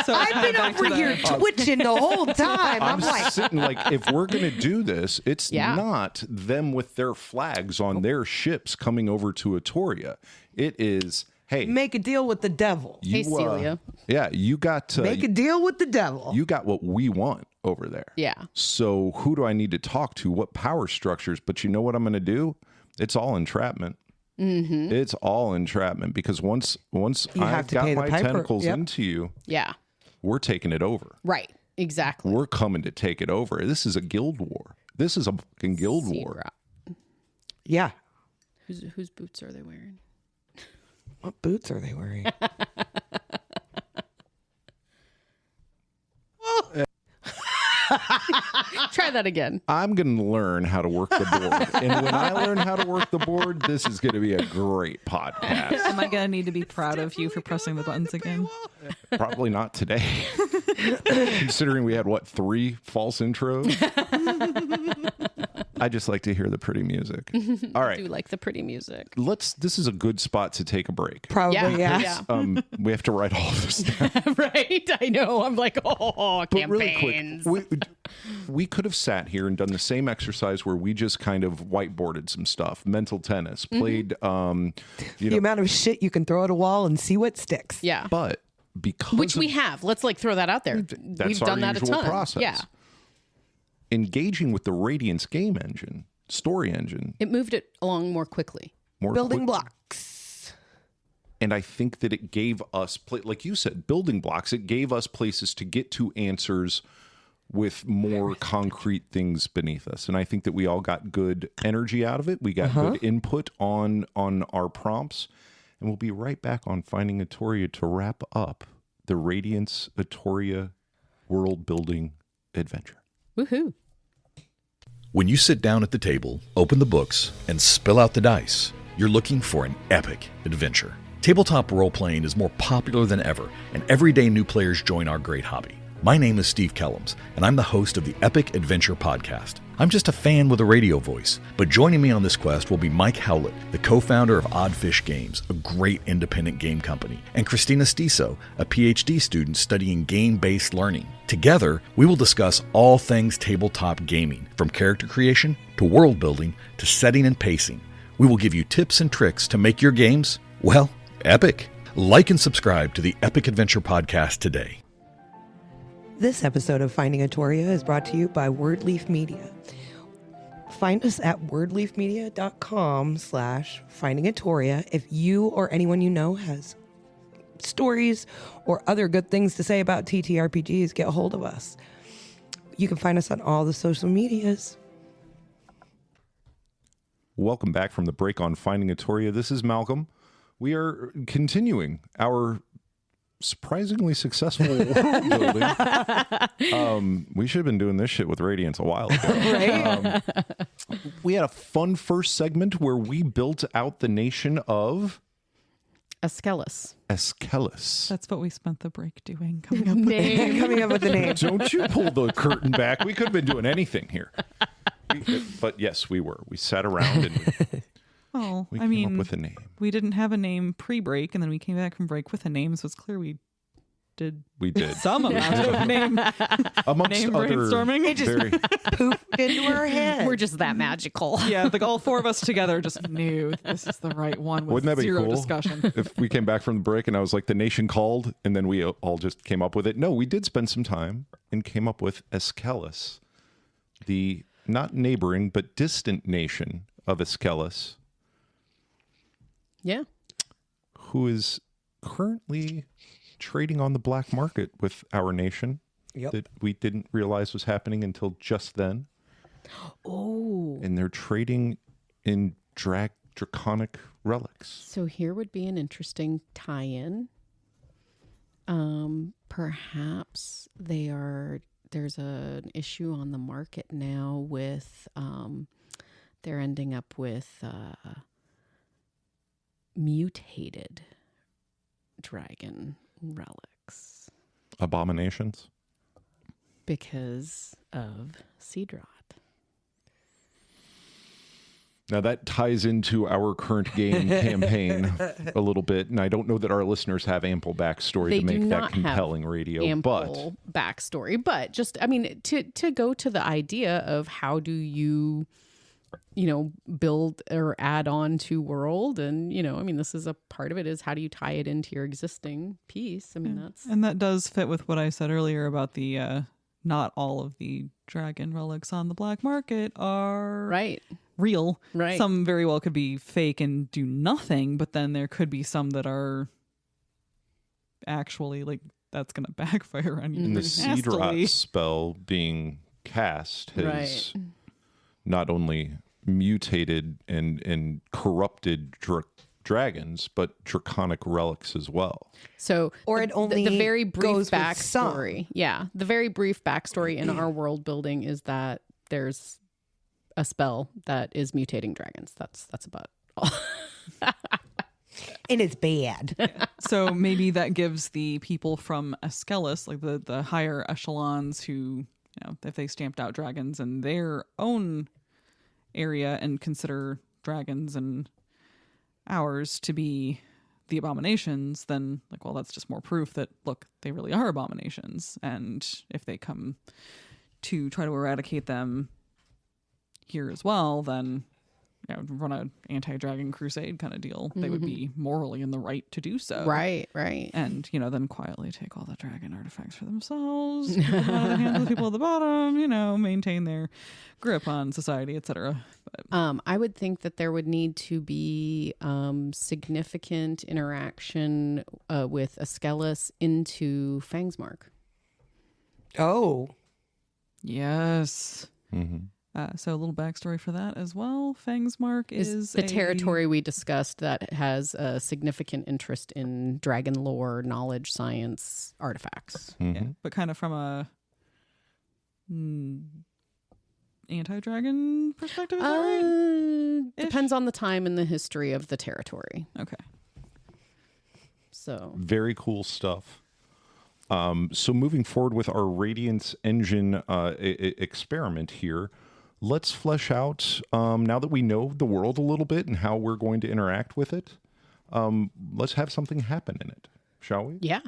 Speaker 4: So
Speaker 2: I've been over here twitching the whole time. I'm like,
Speaker 1: sitting like, if we're going to do this, it's
Speaker 3: Yeah.
Speaker 1: not them with their flags on their ships coming over to Atoria. It is, hey,
Speaker 2: make a deal with the devil.
Speaker 3: Hey, Celia.
Speaker 1: yeah, you got to
Speaker 2: Make a deal with the devil.
Speaker 1: you got what we want over there.
Speaker 3: Yeah.
Speaker 1: So who do I need to talk to? What power structures? But you know what I'm going to do? It's all entrapment.
Speaker 3: Mm-hmm.
Speaker 1: It's all entrapment because once
Speaker 2: You have
Speaker 1: I've
Speaker 2: to
Speaker 1: got
Speaker 2: pay the
Speaker 1: my
Speaker 2: piper.
Speaker 1: tentacles
Speaker 2: Yep.
Speaker 1: into you,
Speaker 3: Yeah.
Speaker 1: we're taking it over.
Speaker 3: Right. Exactly.
Speaker 1: We're coming to take it over. This is a guild war. This is a fucking guild war.
Speaker 3: Zero.
Speaker 2: Yeah.
Speaker 3: Whose boots are they wearing?
Speaker 2: What boots are they wearing?
Speaker 3: Try that again.
Speaker 1: I'm going to learn how to work the board. And when I learn how to work the board, this is going to be a great podcast.
Speaker 4: Am I gonna need to be proud of you for pressing the buttons again?
Speaker 1: Probably not today. Considering we had, 3 false intros? I just like to hear the pretty music. All
Speaker 3: I
Speaker 1: right.
Speaker 3: do like the pretty music.
Speaker 1: This is a good spot to take a break.
Speaker 2: Probably, yeah.
Speaker 1: We have to write all of this down.
Speaker 3: Right. I know. I'm like,
Speaker 1: But
Speaker 3: campaigns.
Speaker 1: really quick, we could have sat here and done the same exercise where we just kind of whiteboarded some stuff, mental tennis, played,
Speaker 2: The amount of shit you can throw at a wall and see what sticks.
Speaker 3: Yeah.
Speaker 1: but because
Speaker 3: Which
Speaker 1: of
Speaker 3: we have. Let's throw that out there.
Speaker 1: That's
Speaker 3: We've
Speaker 1: our
Speaker 3: done that a
Speaker 1: usual
Speaker 3: ton.
Speaker 1: process.
Speaker 3: Yeah.
Speaker 1: engaging with the Radiance game engine, story engine,
Speaker 3: It moved it along more quickly.
Speaker 1: more
Speaker 2: Building
Speaker 1: quick-
Speaker 2: blocks.
Speaker 1: And I think that it gave us, like you said, building blocks. It gave us places to get to answers with more concrete things beneath us. And I think that we all got good energy out of it. We got good input on our prompts. And we'll be right back on Finding Atoria to wrap up the Radiance Atoria world building adventure.
Speaker 3: Woohoo.
Speaker 5: When you sit down at the table, open the books, and spill out the dice, you're looking for an epic adventure. Tabletop role-playing is more popular than ever, and every day new players join our great hobby. My name is Steve Kellums, and I'm the host of the Epic Adventure Podcast. I'm just a fan with a radio voice, but joining me on this quest will be Mike Howlett, the co-founder of Oddfish Games, a great independent game company, and Christina Stiso, a PhD student studying game-based learning. Together, we will discuss all things tabletop gaming, from character creation to world building to setting and pacing. We will give you tips and tricks to make your games, well, epic. Like and subscribe to the Epic Adventure Podcast today.
Speaker 2: This episode of Finding Atoria is brought to you by Wordleaf Media. Find us at wordleafmedia.com/findingatoria if you or anyone you know has stories or other good things to say about TTRPGs. Get a hold of us. You can find us on all the social medias.
Speaker 1: Welcome back from the break on Finding Atoria. This is Malcolm. We are continuing our surprisingly successful world building. We should have been doing this shit with Radiance a while ago.
Speaker 2: Right?
Speaker 1: We had a fun first segment where we built out the nation of
Speaker 3: Askelis.
Speaker 1: Eskelis.
Speaker 4: That's what we spent the break doing. Coming up with
Speaker 3: Name.
Speaker 2: Coming up with the name.
Speaker 1: Don't you pull the curtain back. We could have been doing anything here. But yes, we were. We sat around and
Speaker 4: well,
Speaker 1: we
Speaker 4: I
Speaker 1: came
Speaker 4: mean,
Speaker 1: up with a name.
Speaker 4: we didn't have a name pre-break, and then we came back from break with a name, so it's clear we did
Speaker 1: We did.
Speaker 4: some amount of name
Speaker 1: Amongst
Speaker 4: name
Speaker 1: other
Speaker 4: brainstorming.
Speaker 1: very
Speaker 2: Pooped into our head.
Speaker 3: We're just that magical.
Speaker 4: Yeah, like all four of us together just knew this is the right one with
Speaker 1: Wouldn't that be
Speaker 4: zero
Speaker 1: cool?
Speaker 4: discussion.
Speaker 1: If we came back from the break and I was like, the nation called, and then we all just came up with it. No, we did spend some time and came up with Eskelis, the not neighboring but distant nation of Eskelis,
Speaker 3: Yeah.
Speaker 1: who is currently trading on the black market with our nation that we didn't realize was happening until just then.
Speaker 3: Oh.
Speaker 1: And they're trading in draconic relics.
Speaker 3: So here would be an interesting tie-in. Perhaps there's an issue on the market now with they're ending up with mutated dragon relics
Speaker 1: Abominations.
Speaker 3: because of Seed Rot.
Speaker 1: Now that ties into our current game campaign a little bit, and I don't know that our listeners have ample backstory
Speaker 3: They
Speaker 1: to
Speaker 3: do
Speaker 1: make that
Speaker 3: not
Speaker 1: compelling
Speaker 3: have
Speaker 1: radio.
Speaker 3: ample backstory, but just, I mean, to go to the idea of how do you build or add on to world, and I mean, this is a part of it, is how do you tie it into your existing piece? I mean,
Speaker 4: And that does fit with what I said earlier about the not all of the dragon relics on the black market are
Speaker 3: right.
Speaker 4: real.
Speaker 3: Right.
Speaker 4: Some very well could be fake and do nothing, but then there could be some that are actually like that's going to backfire on you.
Speaker 1: And the
Speaker 4: pretty
Speaker 1: Seed Rot
Speaker 4: nastily.
Speaker 1: spell being cast has not only mutated and corrupted dragons, but draconic relics as well.
Speaker 3: So,
Speaker 2: Or it only
Speaker 3: the very brief
Speaker 2: goes with
Speaker 3: backstory. Yeah, the very brief backstory in our world building is that there's a spell that is mutating dragons. That's about all.
Speaker 2: And it's bad.
Speaker 4: So maybe that gives the people from Askelis, like the higher echelons who, if they stamped out dragons in their own area and consider dragons and ours to be the abominations, then like, well, that's just more proof that, look, they really are abominations. And if they come to try to eradicate them here as well, then run an anti-dragon crusade kind of deal. They would be morally in the right to do so.
Speaker 3: Right.
Speaker 4: And, then quietly take all the dragon artifacts for themselves, put them out of the hands of the people at the bottom, maintain their grip on society, etc.
Speaker 3: I would think that there would need to be significant interaction with Askelis into Fangsmark.
Speaker 2: Oh.
Speaker 4: Yes.
Speaker 1: Mm-hmm.
Speaker 4: So a little backstory for that as well. Fangsmark is
Speaker 3: the territory we discussed that has a significant interest in dragon lore, knowledge, science, artifacts.
Speaker 4: Yeah, but kind of from a anti-dragon perspective, is that right?
Speaker 3: Depends on the time and the history of the territory.
Speaker 4: Okay.
Speaker 3: So
Speaker 1: Very cool stuff. So moving forward with our Radiance engine experiment here, let's flesh out, now that we know the world a little bit and how we're going to interact with it, let's have something happen in it, shall we?
Speaker 3: yeah.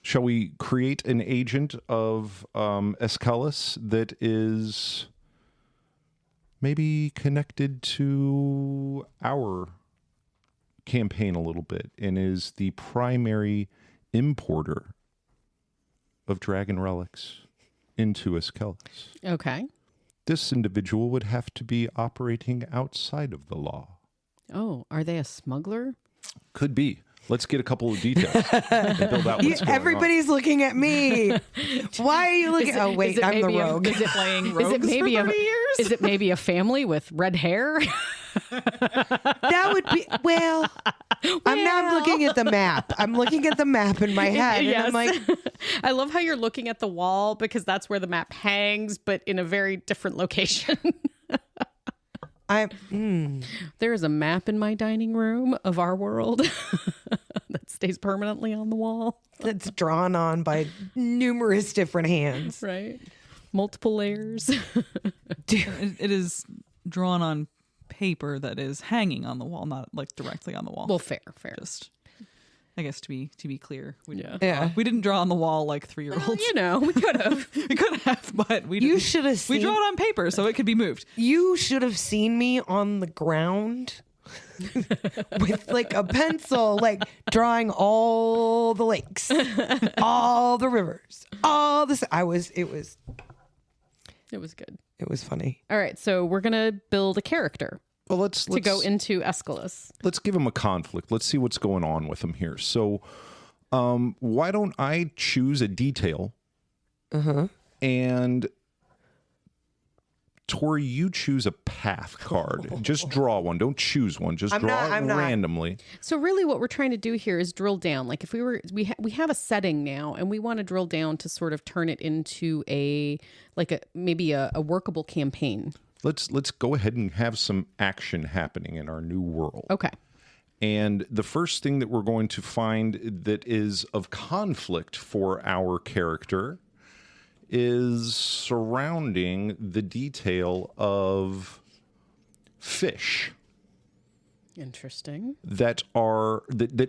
Speaker 1: Shall we create an agent of Askelis that is maybe connected to our campaign a little bit and is the primary importer of dragon relics into Askelis?
Speaker 3: Okay.
Speaker 1: This individual would have to be operating outside of the law.
Speaker 3: Oh, are they a smuggler?
Speaker 1: Could be. Let's get a couple of details and build out what's going
Speaker 2: Everybody's looking at me. Why are you looking? Oh, wait, I'm the rogue.
Speaker 3: Is it playing rogues for 30 years? Is it maybe a family with red hair?
Speaker 2: That would be, well, I'm now looking at the map. I'm looking at the map in my head. And I'm like,
Speaker 3: I love how you're looking at the wall because that's where the map hangs, but in a very different location. There is a map in my dining room of our world that stays permanently on the wall.
Speaker 2: It's drawn on by numerous different hands.
Speaker 3: Right. Multiple layers.
Speaker 4: It is drawn on paper that is hanging on the wall, not like directly on the wall.
Speaker 3: Well, fair.
Speaker 4: Just, I guess to be clear, we didn't draw on the wall like 3-year-olds.
Speaker 3: We could have.
Speaker 4: We could have, but we
Speaker 2: You
Speaker 4: didn't.
Speaker 2: should have
Speaker 4: We
Speaker 2: seen.
Speaker 4: draw it on paper so it could be moved.
Speaker 2: You should have seen me on the ground with like a pencil, like drawing all the lakes, all the rivers, all this.
Speaker 3: It was good.
Speaker 2: It was funny.
Speaker 3: All right, so we're going to build a character.
Speaker 1: Well, let's
Speaker 3: to go into Aeschylus.
Speaker 1: Let's give him a conflict. Let's see what's going on with him here. So, why don't I choose a detail? And Tori, you choose a path card. Just draw one. Don't choose one. Just draw it randomly.
Speaker 3: So really what we're trying to do here is drill down. Like if we have a setting now and we want to drill down to sort of turn it into maybe a workable campaign.
Speaker 1: Let's go ahead and have some action happening in our new world.
Speaker 3: Okay.
Speaker 1: And the first thing that we're going to find that is of conflict for our character is surrounding the detail of fish
Speaker 3: Interesting.
Speaker 1: that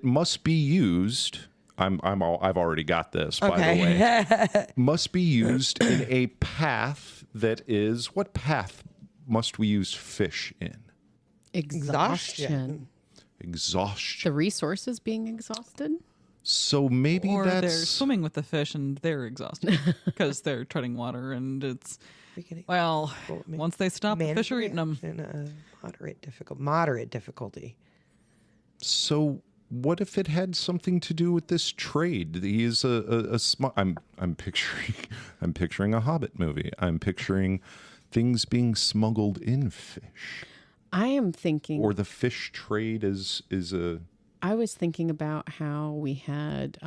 Speaker 1: must be used. I've already got this, by the way. Must be used in a path that is, what path must we use fish in?
Speaker 3: Exhaustion.
Speaker 1: Exhaustion.
Speaker 3: The resources being exhausted.
Speaker 1: So maybe
Speaker 4: Or
Speaker 1: that's
Speaker 4: they're swimming with the fish and they're exhausted because they're treading water and it's, well, once they stop, the fish are eating them.
Speaker 2: In a moderate difficulty.
Speaker 1: So what if it had something to do with this trade? He is I'm picturing a Hobbit movie. I'm picturing things being smuggled in fish.
Speaker 3: I am thinking,
Speaker 1: Or the fish trade is a.
Speaker 3: I was thinking about how we had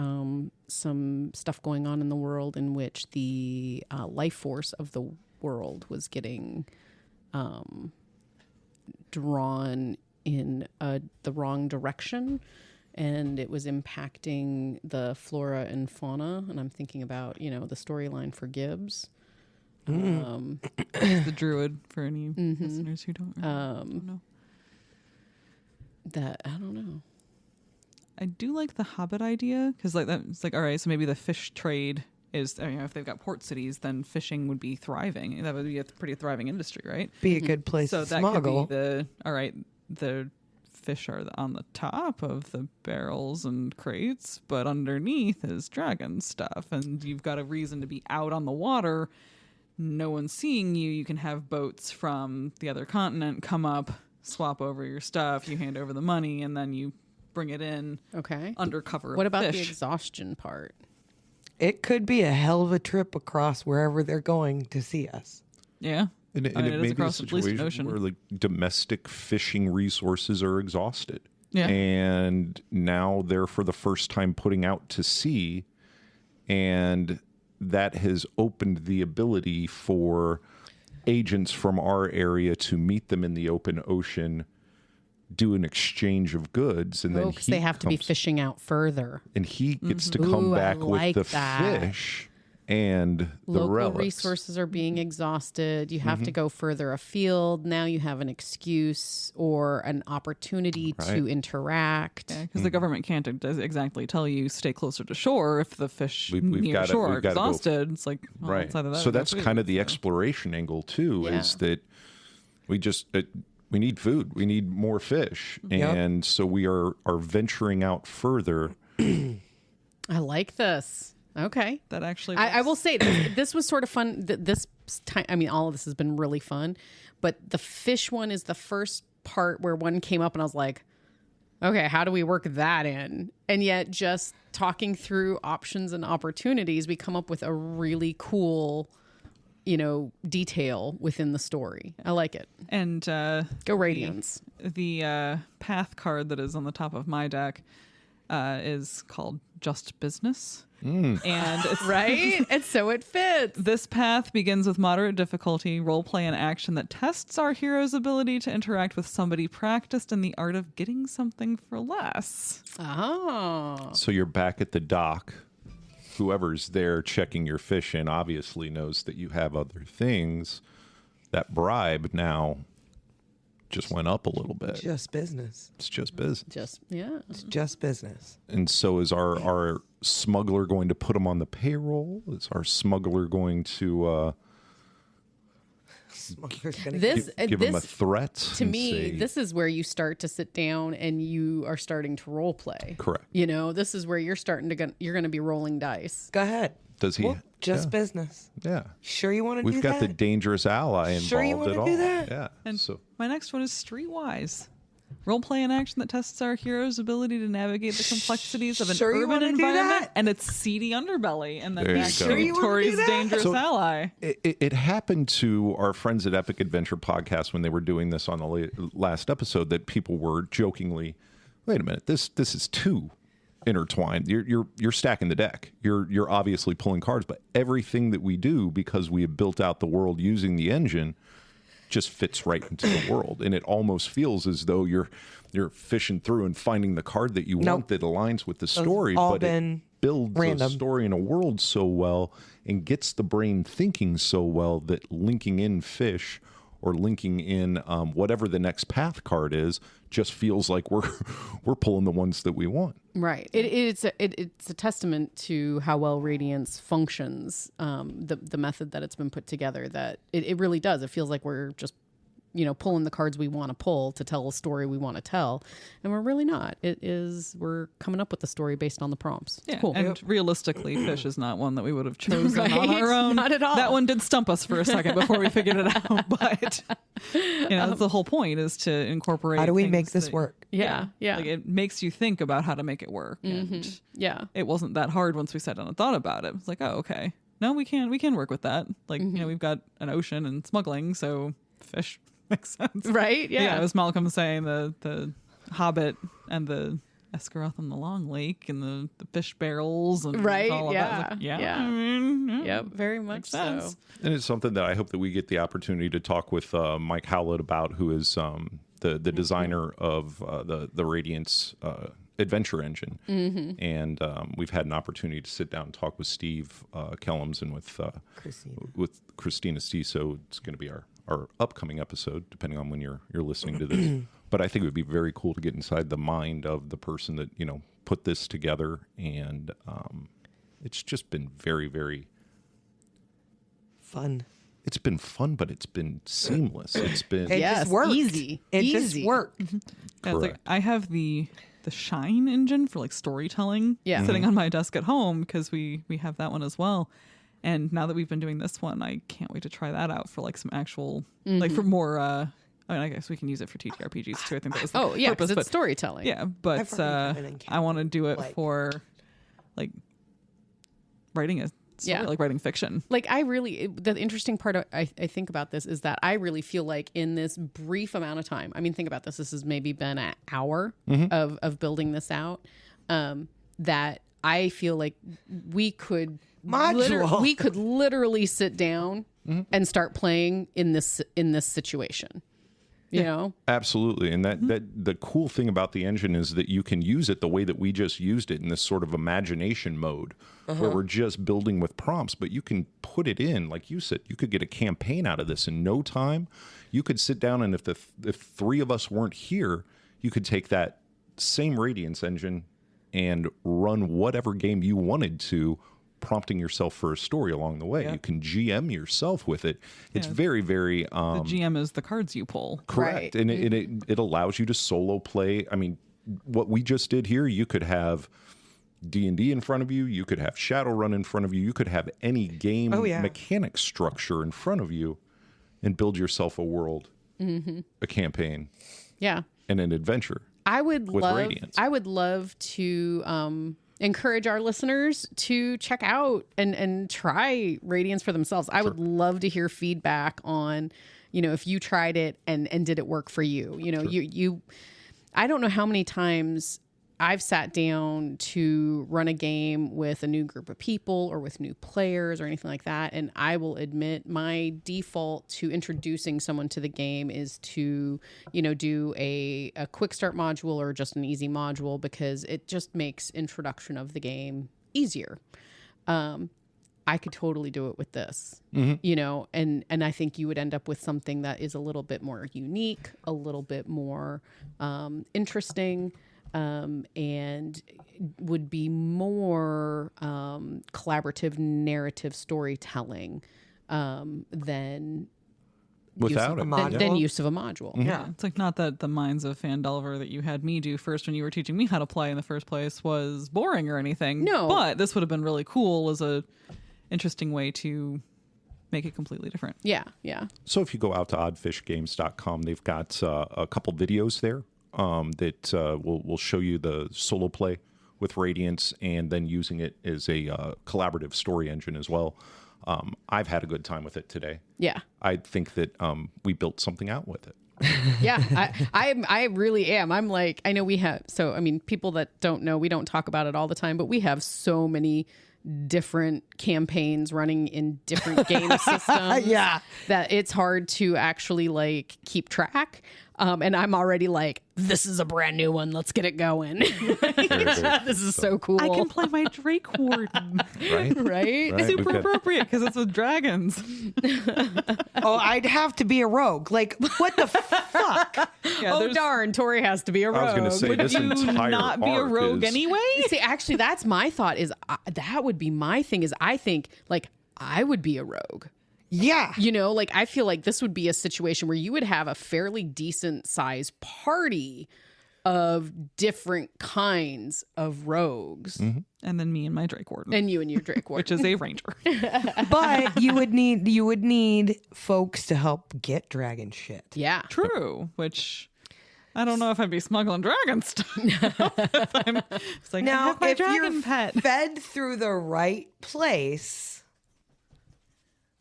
Speaker 3: some stuff going on in the world in which the life force of the world was getting drawn in the wrong direction, and it was impacting the flora and fauna. And I'm thinking about, the storyline for Gibbs.
Speaker 4: The druid, for any listeners who don't know.
Speaker 3: That, I don't know.
Speaker 4: I do like the Hobbit idea because it's all right, so maybe the fish trade is, if they've got port cities, then fishing would be thriving. That would be a pretty thriving industry, right?
Speaker 2: Be a good place
Speaker 4: So
Speaker 2: to
Speaker 4: that
Speaker 2: smuggle.
Speaker 4: could be the fish are on the top of the barrels and crates, but underneath is dragon stuff, and you've got a reason to be out on the water. No one's seeing you. You can have boats from the other continent come up, swap over your stuff, you hand over the money, and then you bring it in under cover
Speaker 3: What
Speaker 4: of
Speaker 3: about
Speaker 4: fish.
Speaker 3: the exhaustion part?
Speaker 2: It could be a hell of a trip across wherever they're going to see us.
Speaker 4: Yeah.
Speaker 1: And it
Speaker 4: it is
Speaker 1: may be a
Speaker 4: across at least an
Speaker 1: situation
Speaker 4: ocean.
Speaker 1: where like domestic fishing resources are exhausted.
Speaker 4: Yeah.
Speaker 1: And now they're for the first time putting out to sea, and that has opened the ability for agents from our area to meet them in the open ocean, do an exchange of goods, and then
Speaker 3: Because they have to be fishing out further.
Speaker 1: and he gets to come
Speaker 3: Ooh, I
Speaker 1: back
Speaker 3: like
Speaker 1: with the
Speaker 3: that.
Speaker 1: fish and the
Speaker 3: Local
Speaker 1: relics.
Speaker 3: resources are being exhausted. You have to go further afield. Now you have an excuse or an opportunity to
Speaker 1: Right.
Speaker 3: interact.
Speaker 4: Yeah, because the government can't exactly tell you stay closer to shore if the fish
Speaker 1: We've
Speaker 4: near
Speaker 1: gotta-
Speaker 4: shore
Speaker 1: we've
Speaker 4: are
Speaker 1: gotta go-
Speaker 4: exhausted. It's like, well,
Speaker 1: Right.
Speaker 4: it's either that
Speaker 1: So
Speaker 4: or no
Speaker 1: that's
Speaker 4: food.
Speaker 1: kind of the exploration angle too, is
Speaker 3: Yeah.
Speaker 1: that we just we need food, we need more fish, and so we are working out further.
Speaker 3: I like this. Okay.
Speaker 4: that actually.
Speaker 3: I will say this was sort of fun. This time, I mean, all of this has been really fun, but the fish one is the first part where one came up and I was like, okay, how do we work that in? And yet just talking through options and opportunities, we come up with a really cool, detail within the story. I like it.
Speaker 4: And
Speaker 3: Go Radiance.
Speaker 4: the path card that is on the top of my deck is called Just Business. And it's
Speaker 3: Right? And so it fits.
Speaker 4: This path begins with moderate difficulty, roleplay and action that tests our hero's ability to interact with somebody practiced in the art of getting something for less.
Speaker 3: Oh.
Speaker 1: So you're back at the dock. Whoever's there checking your fish in obviously knows that you have other things. That bribe now just went up a little bit.
Speaker 2: Just business.
Speaker 1: It's just business.
Speaker 3: Just, yeah.
Speaker 2: It's just business.
Speaker 1: And so is our smuggler going to put him on the payroll? Is our smuggler going to
Speaker 2: Smuggler's gonna
Speaker 3: This,
Speaker 1: give him a
Speaker 3: this
Speaker 1: threat?
Speaker 3: to
Speaker 1: and
Speaker 3: me,
Speaker 1: say-
Speaker 3: this is where you start to sit down and you are starting to role play.
Speaker 1: Correct.
Speaker 3: This is where you're starting to you're going to be rolling dice.
Speaker 2: Go ahead.
Speaker 1: Does he?
Speaker 2: Well, just business.
Speaker 1: Yeah.
Speaker 2: Sure you want to do that?
Speaker 1: We've got the dangerous ally involved
Speaker 2: Sure you
Speaker 1: at
Speaker 2: wanna
Speaker 1: all.
Speaker 2: do that?
Speaker 1: Yeah.
Speaker 4: And
Speaker 1: So
Speaker 4: my next one is Streetwise. Role-play in action that tests our hero's ability to navigate the complexities of an
Speaker 2: Sure you
Speaker 4: urban
Speaker 2: wanna do
Speaker 4: environment
Speaker 2: that?
Speaker 4: and its seedy underbelly, and then
Speaker 1: There you
Speaker 4: back
Speaker 1: go.
Speaker 4: to
Speaker 1: Sure
Speaker 2: you wanna do
Speaker 4: Tori's
Speaker 2: that?
Speaker 4: dangerous
Speaker 1: So-
Speaker 4: ally.
Speaker 1: it happened to our friends at Epic Adventure Podcast when they were doing this on the last episode that people were jokingly, "Wait a minute, this is too intertwined. You're stacking the deck. You're obviously pulling cards, but everything that we do, because we have built out the world using the engine, just fits right into the world, and it almost feels as though you're fishing through and finding the card that you want that aligns with the story,
Speaker 2: all
Speaker 1: but
Speaker 2: been
Speaker 1: it builds
Speaker 2: random.
Speaker 1: a story in a world so well and gets the brain thinking so well that linking in fish or linking in whatever the next path card is just feels like we're pulling the ones that we want.
Speaker 3: Right. It's a testament to how well Radiance functions, the method that it's been put together, that it really does. It feels like we're just, pulling the cards we want to pull to tell a story we want to tell. And we're really not. We're coming up with the story based on the prompts. It's
Speaker 4: Yeah,
Speaker 3: cool.
Speaker 4: and realistically, fish is not one that we would have chosen on
Speaker 3: Right?
Speaker 4: our own.
Speaker 3: Not at all.
Speaker 4: That one did stump us for a second before we figured it out. But that's the whole point, is to incorporate.
Speaker 2: How do we
Speaker 4: things
Speaker 2: make this
Speaker 4: that-
Speaker 2: work?
Speaker 3: Yeah.
Speaker 4: Like, it makes you think about how to make it work. And
Speaker 3: Yeah.
Speaker 4: it wasn't that hard once we sat down and thought about it. It's like, oh, okay. No, we can work with that. Like, we've got an ocean and smuggling, so fish makes sense.
Speaker 3: Right. Yeah.
Speaker 4: As Malcolm was saying, the Hobbit and the Escaroth and the Long Lake and the fish barrels and
Speaker 3: Right,
Speaker 4: all of
Speaker 3: yeah,
Speaker 4: that. It's like,
Speaker 3: yeah.
Speaker 4: I mean,
Speaker 3: Yep. Very much
Speaker 4: makes
Speaker 3: so.
Speaker 4: sense.
Speaker 1: And it's something that I hope that we get the opportunity to talk with Mike Howlett about, who is the designer of the Radiance Adventure Engine. And we've had an opportunity to sit down and talk with Steve Kellums and with Christina Stiso. It's going to be our upcoming episode, depending on when you're listening to this. But I think it would be very cool to get inside the mind of the person that put this together, and it's just been very, very
Speaker 2: Fun.
Speaker 1: It's been fun, but it's been seamless. It's been
Speaker 2: It
Speaker 3: Yes,
Speaker 2: just worked.
Speaker 3: easy.
Speaker 2: It
Speaker 3: Easy.
Speaker 2: just worked.
Speaker 4: Yeah, it's like,
Speaker 1: correct.
Speaker 4: I have the Shine engine for like storytelling sitting on my desk at home, because we have that one as well. And now that we've been doing this one, I can't wait to try that out for like some actual like for more I mean, I guess we can use it for TTRPGs too. I think that was the
Speaker 3: Oh, yeah,
Speaker 4: purpose,
Speaker 3: because it's
Speaker 4: but
Speaker 3: storytelling.
Speaker 4: yeah, but
Speaker 2: I've already done it in
Speaker 4: I want to do it
Speaker 2: like-
Speaker 4: for like writing a story,
Speaker 3: Yeah.
Speaker 4: like writing fiction.
Speaker 3: Like, the interesting part I think about this is that I really feel like in this brief amount of time, I mean, think about this. This has maybe been an hour of building this out. That I feel like we could
Speaker 2: Module.
Speaker 3: we could literally sit down and start playing in this situation. You know?
Speaker 1: absolutely. And that the cool thing about the engine is that you can use it the way that we just used it, in this sort of imagination mode where we're just building with prompts, but you can put it in, like you said, you could get a campaign out of this in no time. You could sit down, and if three of us weren't here, you could take that same Radiance engine and run whatever game you wanted to, prompting yourself for a story along the way. You can GM yourself with it. It's very, very
Speaker 4: The GM is the cards you pull.
Speaker 1: correct.
Speaker 3: Right.
Speaker 1: And it allows you to solo play. I mean, what we just did here, you could have D&D in front of you. You could have Shadowrun in front of you. You could have any game mechanic structure in front of you and build yourself a world, a campaign,
Speaker 3: Yeah.
Speaker 1: and an adventure.
Speaker 3: I would
Speaker 1: with
Speaker 3: love
Speaker 1: Radiance.
Speaker 3: I would love to encourage our listeners to check out and try Radiance for themselves. I would love to hear feedback on, if you tried it and did it work for you. You I don't know how many times I've sat down to run a game with a new group of people or with new players or anything like that. And I will admit my default to introducing someone to the game is to, do a quick start module or just an easy module, because it just makes introduction of the game easier. I could totally do it with this, and I think you would end up with something that is a little bit more unique, a little bit more interesting, and would be more collaborative narrative storytelling than
Speaker 1: Without it.
Speaker 3: than use of a module.
Speaker 4: Yeah, it's like, not that the Minds of Phandelver that you had me do first when you were teaching me how to play in the first place was boring or anything.
Speaker 3: No.
Speaker 4: But this would have been really cool as a interesting way to make it completely different.
Speaker 3: Yeah, yeah.
Speaker 1: So if you go out to oddfishgames.com, they've got a couple videos there that will show you the solo play with Radiance and then using it as a collaborative story engine as well. I've had a good time with it today.
Speaker 3: Yeah.
Speaker 1: I think that we built something out with it.
Speaker 3: Yeah, I really am. I'm like, I know we have, so, I mean, people that don't know, we don't talk about it all the time, but we have so many different campaigns running in different game systems.
Speaker 2: Yeah.
Speaker 3: That it's hard to actually like keep track. And I'm already like, this is a brand new one. Let's get it going. This is so cool.
Speaker 4: I can play my Drake Warden.
Speaker 1: Right?
Speaker 3: Right?
Speaker 1: Right.
Speaker 4: Super
Speaker 1: We've got-
Speaker 4: appropriate because it's with dragons.
Speaker 2: Oh, I'd have to be a rogue. Like, what the fuck?
Speaker 4: Yeah,
Speaker 3: Oh,
Speaker 4: there's-
Speaker 3: darn. Tori has to be a rogue.
Speaker 1: I was going to say
Speaker 4: Would
Speaker 1: this
Speaker 4: you
Speaker 1: entire
Speaker 4: not be a
Speaker 1: arc
Speaker 4: rogue
Speaker 1: is-
Speaker 4: anyway?
Speaker 3: See, actually, that's my thought is that would be my thing is I think like I would be a rogue.
Speaker 2: Yeah.
Speaker 3: You know, like I feel like this would be a situation where you would have a fairly decent sized party of different kinds of rogues.
Speaker 1: Mm-hmm.
Speaker 4: And then me and my Drake Warden,
Speaker 3: And you and your Drake Warden.
Speaker 4: which is a ranger.
Speaker 2: But you would need folks to help get dragon shit.
Speaker 3: Yeah.
Speaker 4: True, which I don't know if I'd be smuggling dragon stuff. It's like, I
Speaker 2: Now,
Speaker 4: have my
Speaker 2: if
Speaker 4: dragon
Speaker 2: you're
Speaker 4: pet.
Speaker 2: fed through the right place,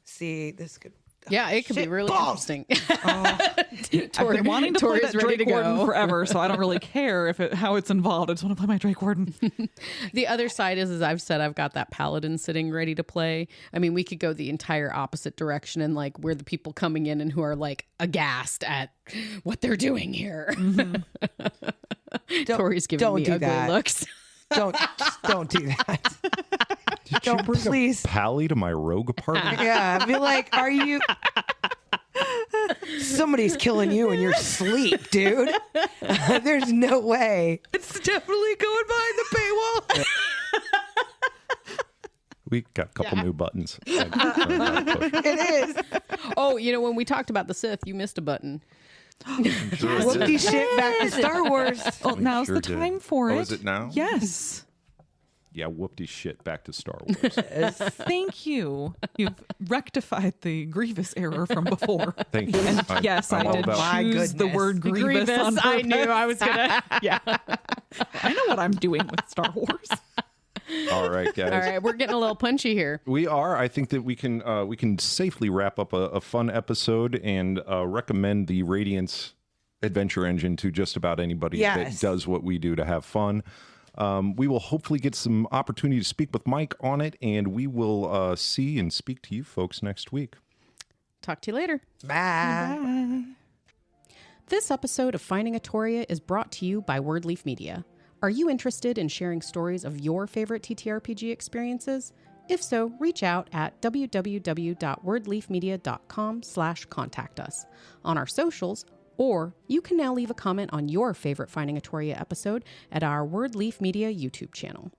Speaker 2: see, this could.
Speaker 3: Yeah, it could be
Speaker 2: Shit
Speaker 3: really
Speaker 2: balls.
Speaker 3: interesting.
Speaker 4: I've been wanting to play
Speaker 3: Tori's
Speaker 4: that
Speaker 3: ready
Speaker 4: Drake
Speaker 3: to
Speaker 4: Warden
Speaker 3: go.
Speaker 4: forever, so I don't really care how it's involved. I just want to play my Drake Warden.
Speaker 3: The other side is, as I've said, I've got that paladin sitting ready to play. I mean, we could go the entire opposite direction and like we're the people coming in and who are like aghast at what they're doing here. Tori's giving
Speaker 2: don't
Speaker 3: me
Speaker 2: do
Speaker 3: ugly
Speaker 2: that.
Speaker 3: looks.
Speaker 2: Don't do that.
Speaker 1: Did
Speaker 2: Don't
Speaker 1: you bring
Speaker 2: please.
Speaker 1: a pally to my rogue party?
Speaker 2: Yeah, be like, are you? Somebody's killing you in your sleep, dude. There's no way. It's definitely going behind the paywall.
Speaker 1: We got a couple new buttons.
Speaker 2: It is.
Speaker 3: Oh, you know, when we talked about the Sith, you missed a button.
Speaker 2: Whoop these shit back to Star Wars.
Speaker 4: Well, now's
Speaker 1: sure
Speaker 4: the
Speaker 1: did.
Speaker 4: time for it.
Speaker 1: Oh, is it now?
Speaker 4: Yes.
Speaker 1: Yeah, whoopty shit back to Star Wars.
Speaker 4: Thank you. You've rectified the Grievous error from before.
Speaker 1: Thank you.
Speaker 4: Yes,
Speaker 1: I'm
Speaker 4: I
Speaker 1: all
Speaker 4: did
Speaker 1: about-
Speaker 2: My
Speaker 4: choose the
Speaker 2: goodness.
Speaker 4: word Grievous on purpose.
Speaker 3: I knew I was gonna. Yeah.
Speaker 4: I know what I'm doing with Star Wars.
Speaker 1: All right, guys.
Speaker 3: All right, we're getting a little punchy here.
Speaker 1: We are. I think that we can safely wrap up a fun episode and recommend the Radiance Adventure Engine to just about anybody
Speaker 2: Yes.
Speaker 1: that does what we do to have fun. We will hopefully get some opportunity to speak with Mike on it, and we will see and speak to you folks next week.
Speaker 3: Talk to you later.
Speaker 2: Bye.
Speaker 3: This episode of Finding Atoria is brought to you by Wordleaf Media. Are you interested in sharing stories of your favorite TTRPG experiences? If so, reach out at www.wordleafmedia.com/contact us on our socials, or you can now leave a comment on your favorite Finding Atoria episode at our Wordleaf Media YouTube channel.